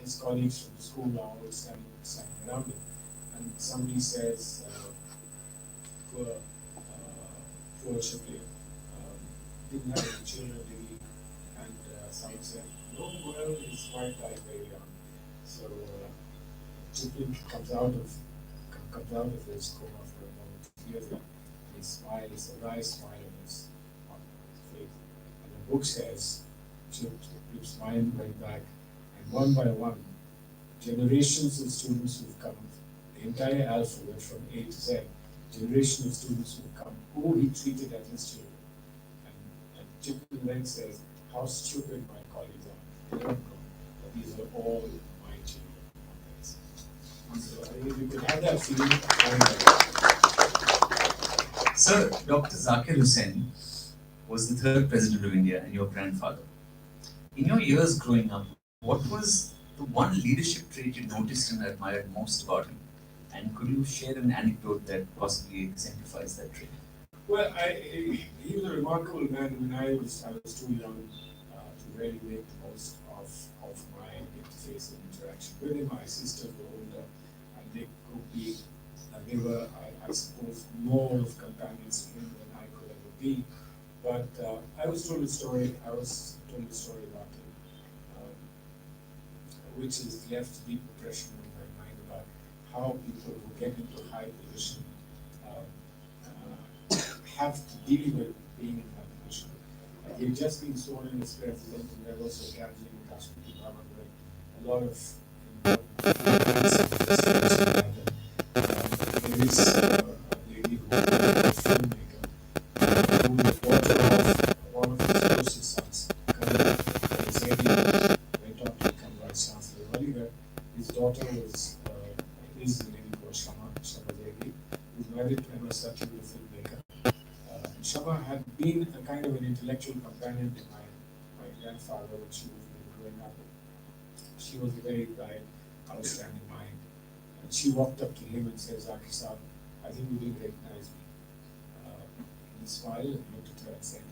his colleagues from the school are all standing around him, and somebody says, poor Shipley, didn't have any children, did he? And someone said, no, well, his wife died very young. So Shipley comes out of his coma for a moment, hears it, and he smiles, a wry smile on his face. And the book says, Chip's mind went back, and one by one, generations of students who've come, the entire alphabet from A to Z, generation of students who've come, who he treated as his children, Chippen then says, how stupid my colleagues are. They don't know that these are all my children. So I think you could have that feeling. Sir, Dr. Zakir Hussain was the third president of India and your grandfather. In your years growing up, what was the one leadership trait you noticed and admired most about him? And could you share an anecdote that possibly exemplifies that trait? Well, he was a remarkable man. When I was too young to really make the most of my interface and interaction with him. My sisters were older, and they could be, they were, I suppose, more of companions to him than I could ever be. But I was told a story. About him, which has left deep impression in my mind about how people who get into high position have to deal with being in that position. He had just been sworn in as president, and there was a gathering in Kashmir where a lot of there is a lady who is a filmmaker who was the daughter of one of his closest sons, Colonel Zaidi, went on to become Vice Chancellor. Earlier, his daughter is a lady called Shama Zaidi, who is married to Emma Sati, the filmmaker. Shama had been a kind of an intellectual companion to my grandfather when she was growing up. She was a very bright, outstanding mind. And she walked up to him and said, Zakir Saab, I think you didn't recognize me. He smiled and looked at her and said,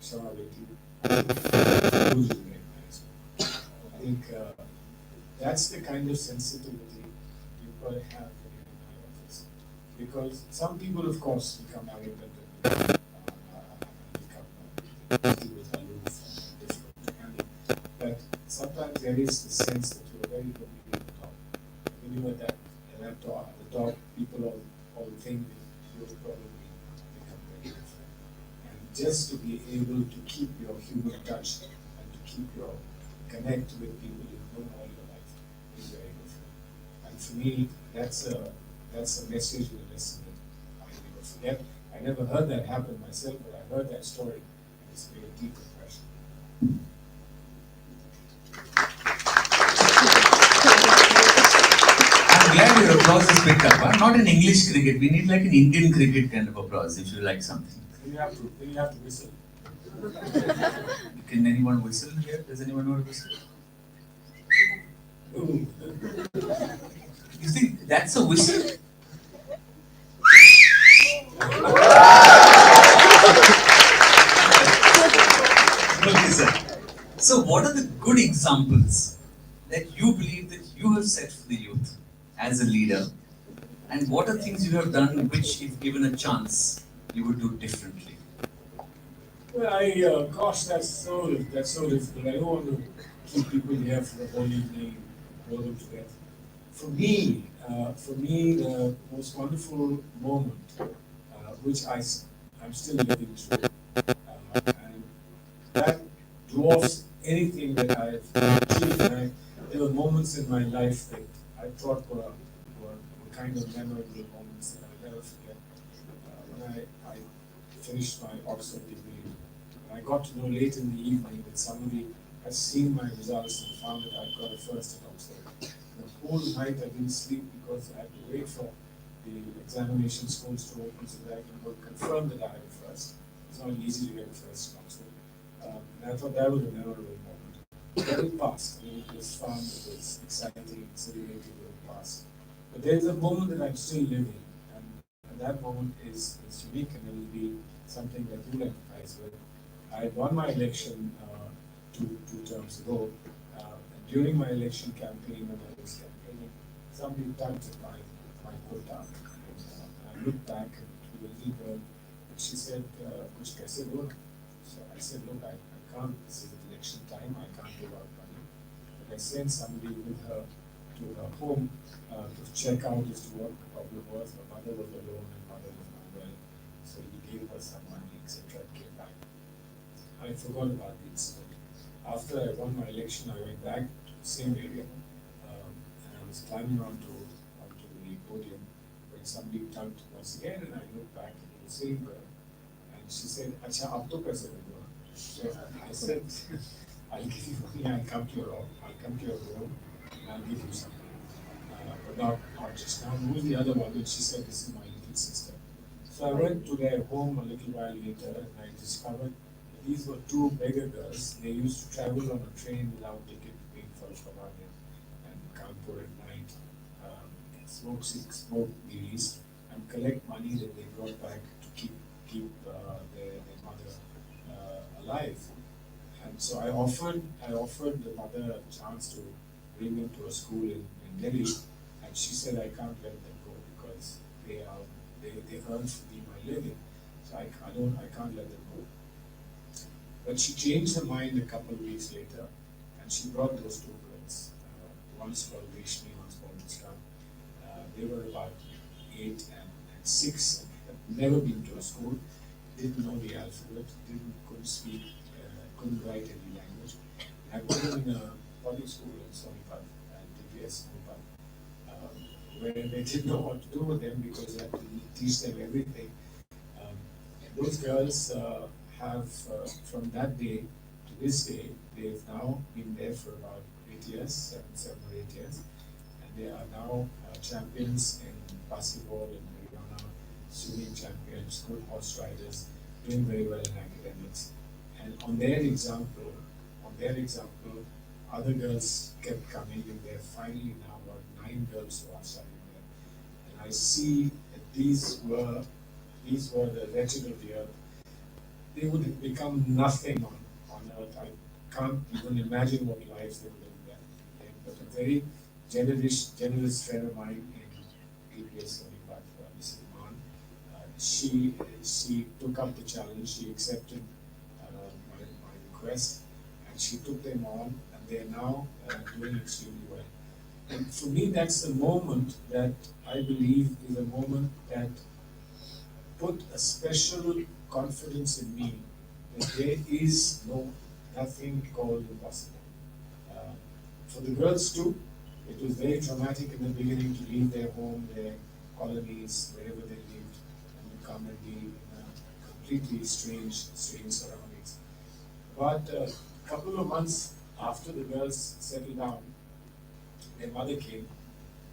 Shama Beti, I think you didn't recognize me. I think that's the kind of sensitivity you've got to have when you're in high office. Because some people, of course, become arrogant and but sometimes there is the sense that you're very good at the top. When you are at the top, people all think that you'll probably become very different. And just to be able to keep your human touch and to keep your connect with people you've known all your life is very different. And for me, that's a message and a lesson that I never forget. I never heard that happen myself, but I heard that story, and it's made a deep impression. I'm glad your applause is picked up. Huh? Not in English cricket. We need like an Indian cricket kind of applause if you like something. Then you have to whistle. Can anyone whistle here? Does anyone know how to whistle? Ooh. You think that's a whistle? Okay, sir. So, what are the good examples that you believe that you have set for the youth as a leader, and what are things you have done which, if given a chance, you would do differently? Well, gosh, that's so difficult. I don't want to keep people here for the whole evening, bore them to death. For me, the most wonderful moment, which I'm still living through, and that dwarfs anything that I've achieved. There were moments in my life that I thought were kind of memorable moments that I'll never forget. When I finished my Oxford degree, and I got to know late in the evening that somebody had seen my results and found that I'd got a first at Oxford. The whole night I didn't sleep because I had to wait for the examination schools to open so that I can go confirm that I had a first. It's not easy to get a first at Oxford. And I thought that was a memorable moment. But it passed. I mean, it was fun, it was exciting, exhilarating, it passed. But there's a moment that I'm still living, and that moment is unique, and it will be something that you'll empathize with. I won my election two terms ago. During my election campaign, when I was campaigning, somebody tugged at my kurta. I looked back to the little girl, and she said, "Kuch kaise do?" So I said, "Look, I can't. This is election time. I can't give out money." But I sent somebody with her to her home to check out as to what the problem was. Her mother was alone, and mother was not well, so he gave her some money, etc. and came back. I forgot about the incident. After I won my election, I went back to the same area, and I was climbing onto the podium when somebody tugged once again, and I looked back and it was the same girl, and she said, "Acha, ab to kaise hua?" So I said, I'll give you money, I'll come to your room, and I'll give you some. But not just now. Who's the other one? And she said, this is my little sister. So I went to their home a little while later, and I discovered that these were two beggar girls. They used to travel on a train without ticket, being for Pavania and Kanpur at night, smoke bees, and collect money that they brought back to keep their mother alive. And so I offered the mother a chance to bring them to a school in Delhi, and she said I can't let them go because they earn for me my living, so I can't let them go. But she changed her mind a couple of weeks later, and she brought those two girls. One's called Rishmi, one's called Muskan. They were about 8 and 6, and had never been to a school, didn't know the alphabet, couldn't speak, couldn't write any language. I put them in a public school in Sonipat, DPS Sonipat, where they didn't know what to do with them because I had to teach them everything. And those girls have, from that day to this day, they've now been there for about 8 years, 7 or 8 years, and they are now champions in basketball in Haryana, swimming champions, good horse riders, doing very well in academics. And on their example, other girls kept coming, and there are finally now about 9 girls who are studying there. And I see that these were the wretched of the earth. They would have become nothing on earth. I can't even imagine what lives they would have led. But a very generous friend of mine in DPS Sonipat, Mrs. Iman, she took up the challenge, she accepted my request, and she took them on, and they are now doing extremely well. And for me, that's the moment that I believe is a moment that put a special confidence in me that there is nothing called impossible. For the girls too, it was very traumatic in the beginning to leave their home, their colonies, wherever they lived, and to come and be in a completely strange surroundings. But a couple of months after the girls settled down, their mother came,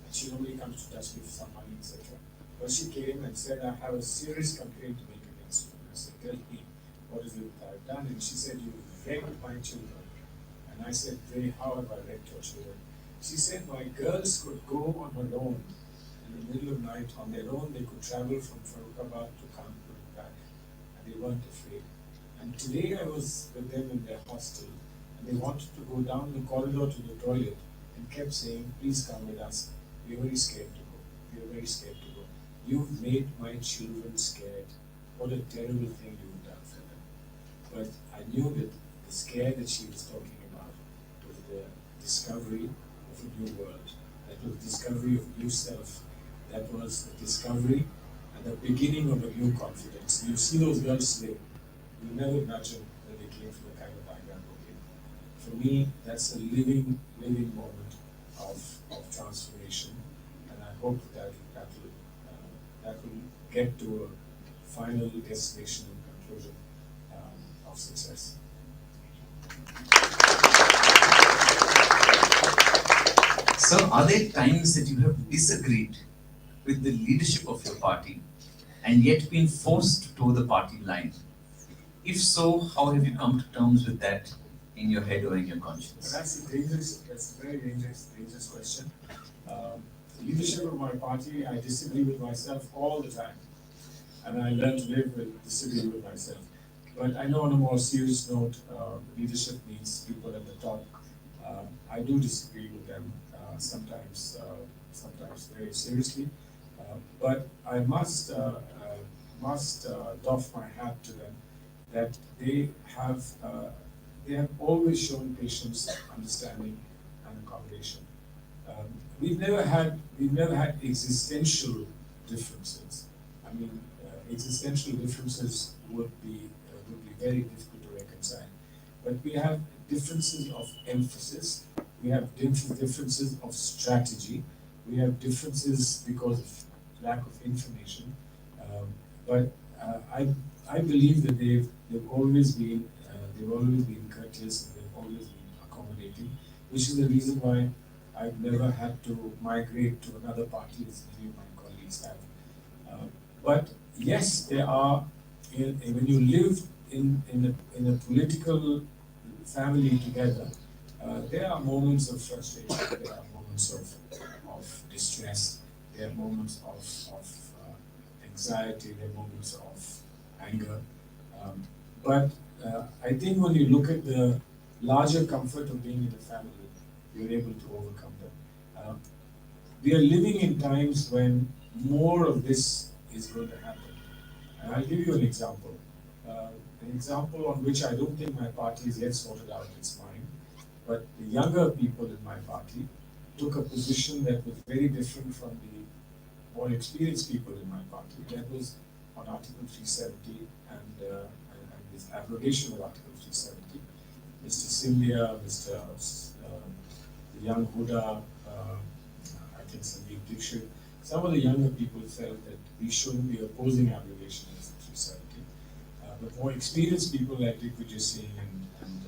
and she normally comes to touch me for some money, etc. But she came and said, I have a serious complaint to make against you. And I said, tell me, what is it that I've done? And she said, you raped my children. And I said, Pray, how have I raped your children? She said, my girls could go on her own in the middle of night on their own. They could travel from Farrukhabad to Kanpur and back, and they weren't afraid. And today I was with them in their hostel, and they wanted to go down the corridor to the toilet and kept saying, please come with us. We are very scared to go. We are very scared to go. You've made my children scared. What a terrible thing you've done for them. But I knew that the scare that she was talking about was the discovery of a new world. That was the discovery of new self. That was the discovery and the beginning of a new confidence. You see those girls today, you never imagine that they came from the kind of background they came. For me, that's a living moment of transformation, and I hope that will get to a final destination and conclusion of success. So, are there times that you have disagreed with the leadership of your party and yet been forced to toe the party line? If so, how have you come to terms with that in your head or in your conscience? That's a very dangerous question. The leadership of my party, I disagree with myself all the time, and I learn to live with disagreeing with myself. But I know on a more serious note, leadership means people at the top. I do disagree with them sometimes very seriously, but I must doff my hat to them that they have always shown patience, understanding, and accommodation. We've never had existential differences. I mean, existential differences would be very difficult to reconcile. But we have differences of emphasis. We have differences of strategy. We have differences because of lack of information. But I believe that they've always been they've always been courteous and they've always been accommodating, which is the reason why I've never had to migrate to another party as many of my colleagues have. But yes, there are, when you live in a political family together, there are moments of frustration, there are moments of distress, there are moments of anxiety, there are moments of anger. But I think when you look at the larger comfort of being in a family, you're able to overcome them. We are living in times when more of this is going to happen. And I'll give you an example. An example on which I don't think my party is yet sorted out its mind. But the younger people in my party took a position that was very different from the more experienced people in my party. That was on Article 370 and this abrogation of Article 370. Mr. Sindhia, Mr. The young Huda, I think Sandeep Dixit, some of the younger people felt that we shouldn't be opposing abrogation of 370. But more experienced people like Digvijay Singh and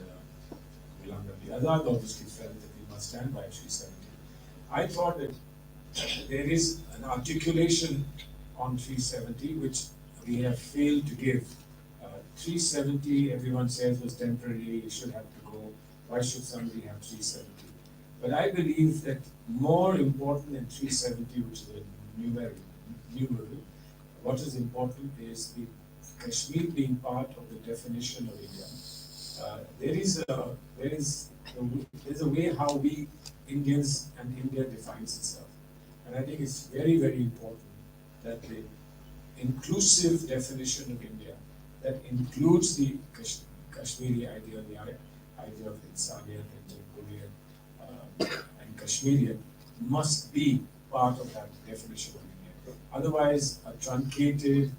Ghulam Nabi Azad obviously felt that we must stand by 370. I thought that there is an articulation on 370 which we have failed to give. 370, everyone says, was temporary, it should have to go. Why should somebody have 370? But I believe that more important than 370, which is a numeral, what is important is the Kashmir being part of the definition of India. There's a way how we Indians and India defines itself. And I think it's very, very important that the inclusive definition of India that includes the Kashmiri idea, the idea of Insaniyat and Jamhuriyat and Kashmirian must be part of that definition of India. Otherwise, a truncated,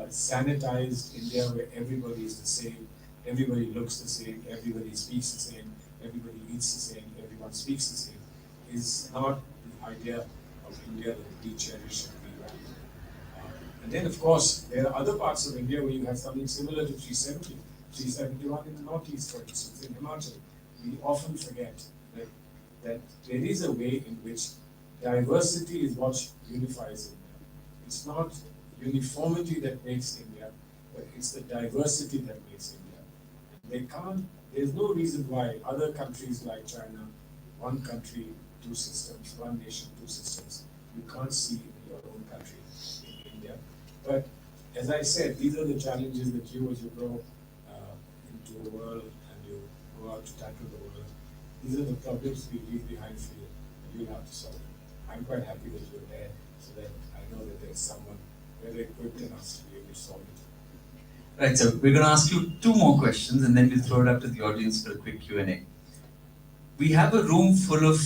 sanitized India where everybody is the same, everybody looks the same, everybody speaks the same, everybody eats the same, everyone speaks the same, is not the idea of India that we cherish and we value. And then, of course, there are other parts of India where you have something similar to 370, 371 in the northeast, for instance, in Himachal. We often forget that there is a way in which diversity is what unifies India. It's not uniformity that makes India, but it's the diversity that makes India. There's no reason why other countries like China, one country, two systems, one nation, two systems, you can't see in your own country, in India. But as I said, these are the challenges that you, as you grow into the world and you go out to tackle the world, these are the problems we leave behind for you, and you'll have to solve them. I'm quite happy that you're there, so that I know that there's someone better equipped than us to be able to solve it. Right, so we're going to ask you two more questions and then we'll throw it up to the audience for a quick Q&A. We have a room full of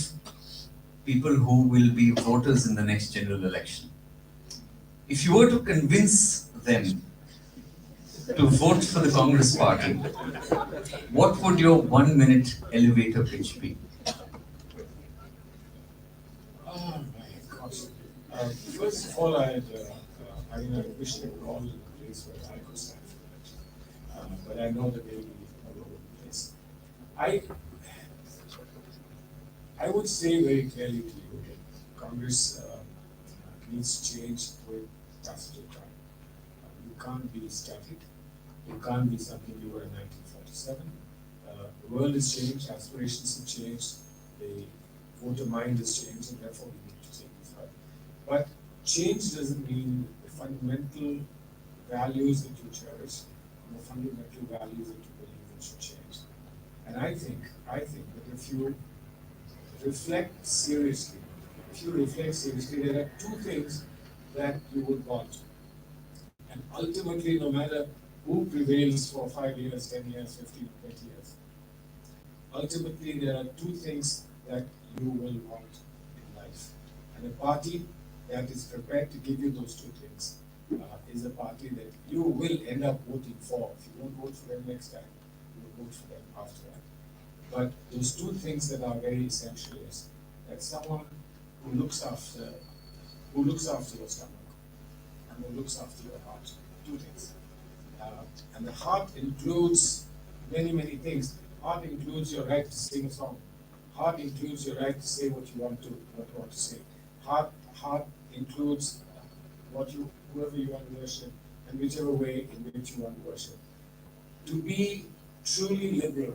people who will be voters in the next general election. If you were to convince them to vote for the Congress party, what would your 1-minute elevator pitch be? Oh my gosh. First of all, I wish they were all in the place where I could stand for election. But I know that they will be all over the place. I would say very clearly to you that Congress needs change with passage of time. You can't be static. You can't be something you were in 1947. The world has changed, aspirations have changed, the voter mind has changed, and therefore we need to take this right. But change doesn't mean the fundamental values that you cherish, and the fundamental values that you believe in should change. And I think that if you reflect seriously, there are two things that you would want. And ultimately, no matter who prevails for 5 years, 10 years, 15, 20 years, ultimately there are two things that you will want in life. And a party that is prepared to give you those two things is a party that you will end up voting for. If you don't vote for them next time, you will vote for them after that. But those two things that are very essential is that someone who looks after your stomach and who looks after your heart. Two things. And the heart includes many, many things. Art includes your right to sing a song. Art includes your right to say what you want to say. Art includes whoever you want to worship and whichever way in which you want to worship. To be truly liberal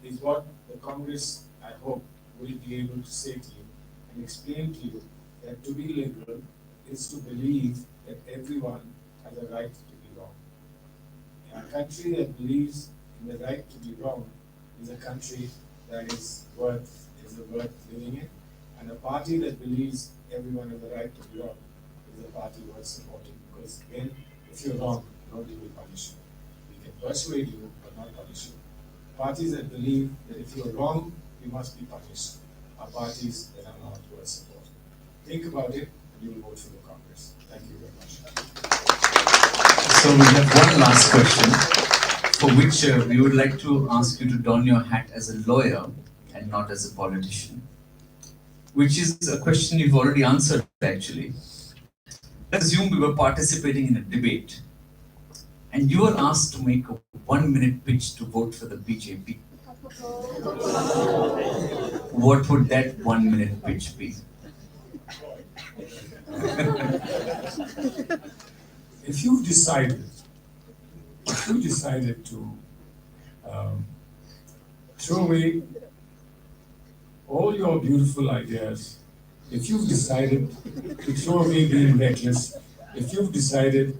is what the Congress, I hope, will be able to say to you and explain to you that to be liberal is to believe that everyone has a right to be wrong. A country that believes in the right to be wrong is a country that is worth living in. And a party that believes everyone has the right to be wrong is a party worth supporting. Because then, if you're wrong, nobody will punish you. We can persuade you, but not punish you. Parties that believe that if you're wrong, you must be punished are parties that are not worth supporting. Think about it, and you will vote for the Congress. Thank you very much. So we have one last question, for which we would like to ask you to don your hat as a lawyer and not as a politician. Which is a question you've already answered actually. Let's assume we were participating in a debate and you were asked to make a 1-minute pitch to vote for the BJP. What would that 1-minute pitch be? If you've decided to throw away all your beautiful ideas, if you've decided to throw away being reckless, if you've decided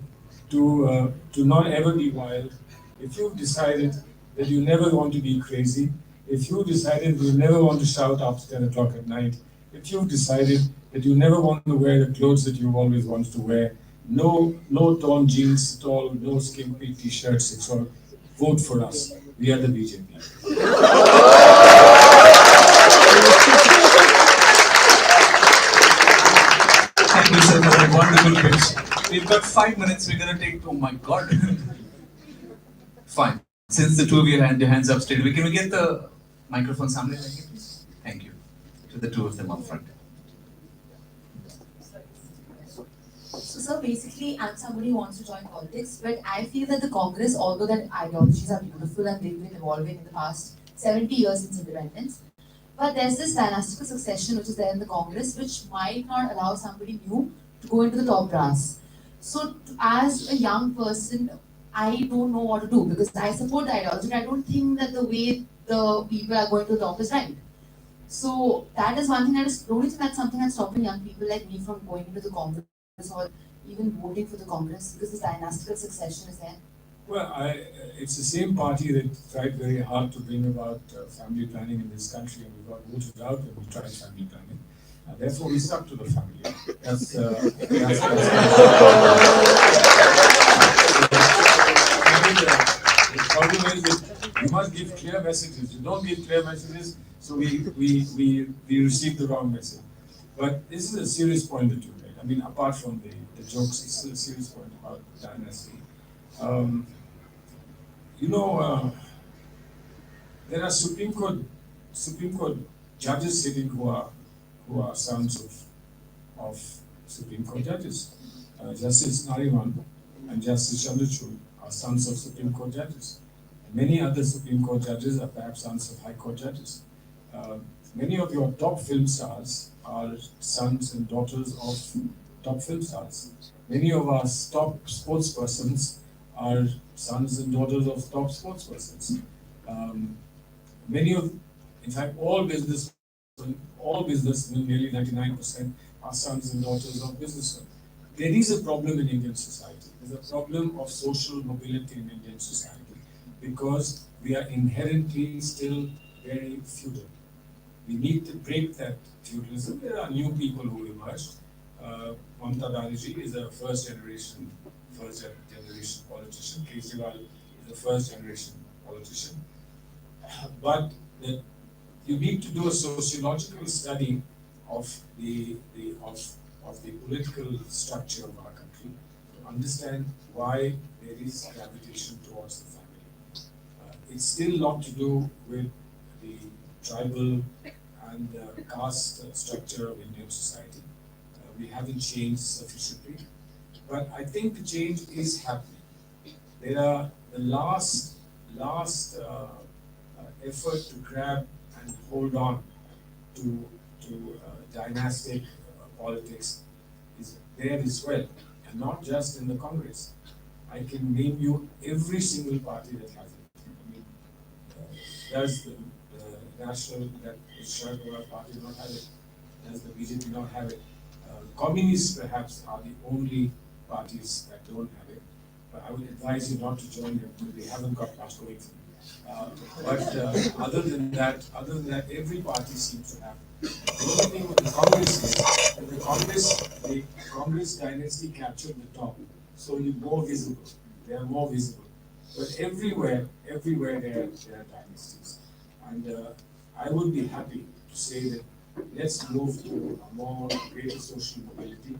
to not ever be wild, if you've decided that you never want to be crazy, if you've decided you never want to shout after 10 o'clock at night, if you've decided that you never want to wear the clothes that you've always wanted to wear, no torn jeans at all, no skimpy t-shirts, it's all, vote for us. We are the BJP. Thank you, sir, for that wonderful pitch. We've got 5 minutes. We're gonna take. Oh my God. Fine. Since the two of you had your hands up straight, can we get the microphone, Samle? Please. Thank you. To the two of them up front. So, sir, basically, I'm somebody who wants to join politics, but I feel that the Congress, although that ideologies are beautiful and they've been evolving in the past 70 years since independence, but there's this dynastical succession which is there in the Congress, which might not allow somebody new to go into the top brass. So, as a young person, I don't know what to do because I support the ideology, but I don't think that the way the people are going to the top is right. So, that is one thing. I just don't think that's something that's stopping young people like me from going into the Congress or even voting for the Congress because this dynastical succession is there. Well, it's the same party that tried very hard to bring about family planning in this country, and we got voted out when we tried family planning. Therefore, we stuck to the family. The problem is that you must give clear messages. You don't give clear messages, so we receive the wrong message. But this is a serious point that you made. I mean, apart from the jokes, it's still a serious point about dynasty. There are Supreme Court judges sitting who are sons of Supreme Court judges. Justice Nariman and Justice Chandrachud are sons of Supreme Court judges. Many other Supreme Court judges are perhaps sons of High Court judges. Many of your top film stars are sons and daughters of top film stars. Many of our top sportspersons are sons and daughters of top sportspersons. In fact, all businessmen, nearly 99%, are sons and daughters of businessmen. There is a problem in Indian society. There's a problem of social mobility in Indian society because we are inherently still very feudal. We need to break that feudalism. There are new people who emerged. Mamata Banerjee is a first generation politician. Kejriwal is a first generation politician. But you need to do a sociological study of the political structure of our country to understand why there is gravitation towards the family. It's still a lot to do with the tribal and caste structure of Indian society. We haven't changed sufficiently, but I think the change is happening. There are the last last effort to grab and hold on to dynastic politics is there as well, and not just in the Congress. I can name you every single party that has it. I mean, does the national, that Sharad Pawar party not have it? Does the BJP not have it? Communists perhaps are the only parties that don't have it. But I would advise you not to join them because they haven't got much going for them. Other than that, every party seems to have it. The only thing with the Congress is that the Congress dynasty captured the top, so you're more visible. They are more visible. But everywhere there are dynasties. And I would be happy to say that let's move to a more greater social mobility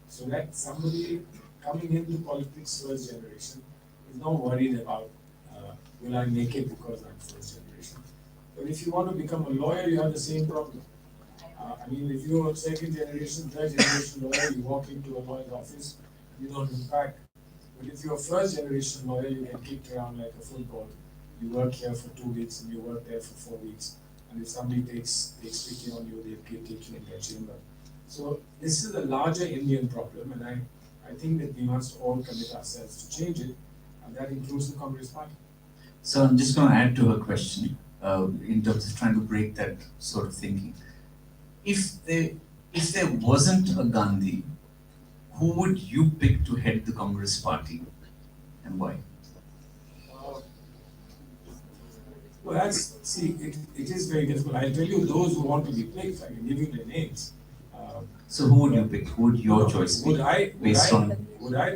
so that somebody coming into politics first generation is not worried about will I make it because I'm first generation. But if you want to become a lawyer, you have the same problem. I mean, if you're a second generation, third generation lawyer, you walk into a lawyer's office, you don't look back. But if you're a first generation lawyer, you get kicked around like a football. You work here for 2 weeks and you work there for 4 weeks. And if somebody takes pity on you, they take you in their chamber. So this is a larger Indian problem, and I think that we must all commit ourselves to change it, and that includes the Congress Party. So I'm just going to add to her question in terms of trying to break that sort of thinking. If there wasn't a Gandhi, who would you pick to head the Congress Party, and why? Well, it is very difficult. I'll tell you those who want to be picked. I can give you their names. So who would you pick? Who would your choice be? Would I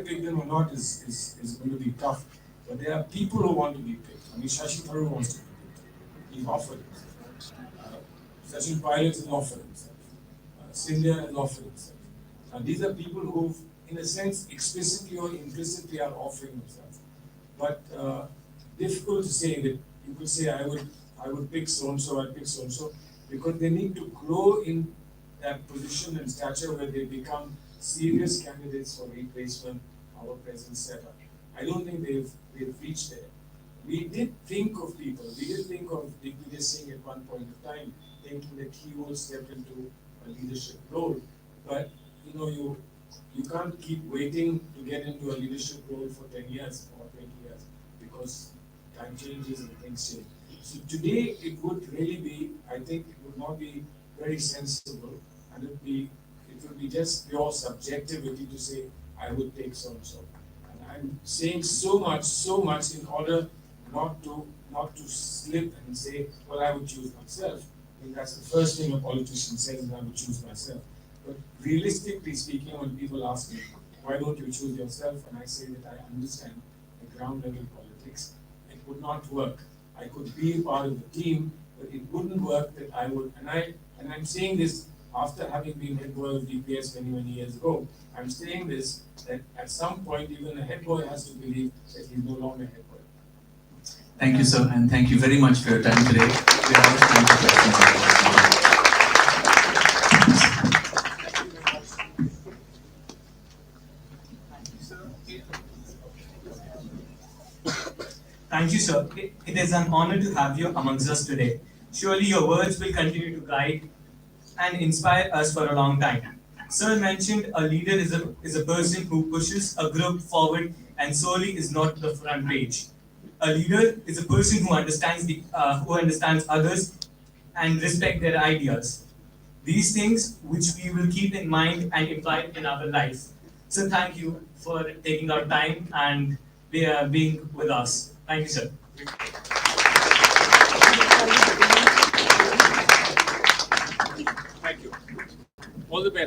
pick them or not is going to be tough. But there are people who want to be picked. I mean, Shashi Tharoor wants to be picked. He's offered it. Sachin Pilot has offered himself. Sindhya has offered himself. Now, these are people who, in a sense, explicitly or implicitly are offering themselves. But difficult to say that you could say I would pick so and so, I'd pick so and so, because they need to grow in that position and stature where they become serious candidates for replacement of our present setup. I don't think they've reached there. We did think of people. We did think of Digvijay Singh at one point of time, thinking that he would step into a leadership role. But you can't keep waiting to get into a leadership role for 10 years or 20 years because time changes and things change. So today it would really be, I think it would not be very sensible, and it would be just pure subjectivity to say I would take so and so. And I'm saying so much in order not to slip and say, well, I would choose myself. I think that's the first thing a politician says, I would choose myself. But realistically speaking, when people ask me, why don't you choose yourself? And I say that I understand the ground level politics, it would not work. I could be part of the team, but it wouldn't work that I would, and I'm saying this after having been head boy of DPS many years ago. I'm saying this, that at some point even a head boy has to believe that he's no longer head boy. Thank you, sir, and thank you very much for your time today. We are out of time for questions. Thank you, sir. It is an honor to have you amongst us today. Surely your words will continue to guide and inspire us for a long time. Sir mentioned a leader is a person who pushes a group forward and solely is not the front page. A leader is a person who understands others and respect their ideas. These things which we will keep in mind and apply in our life. So thank you for taking our time and being with us. Thank you, sir. Thank you. All the best.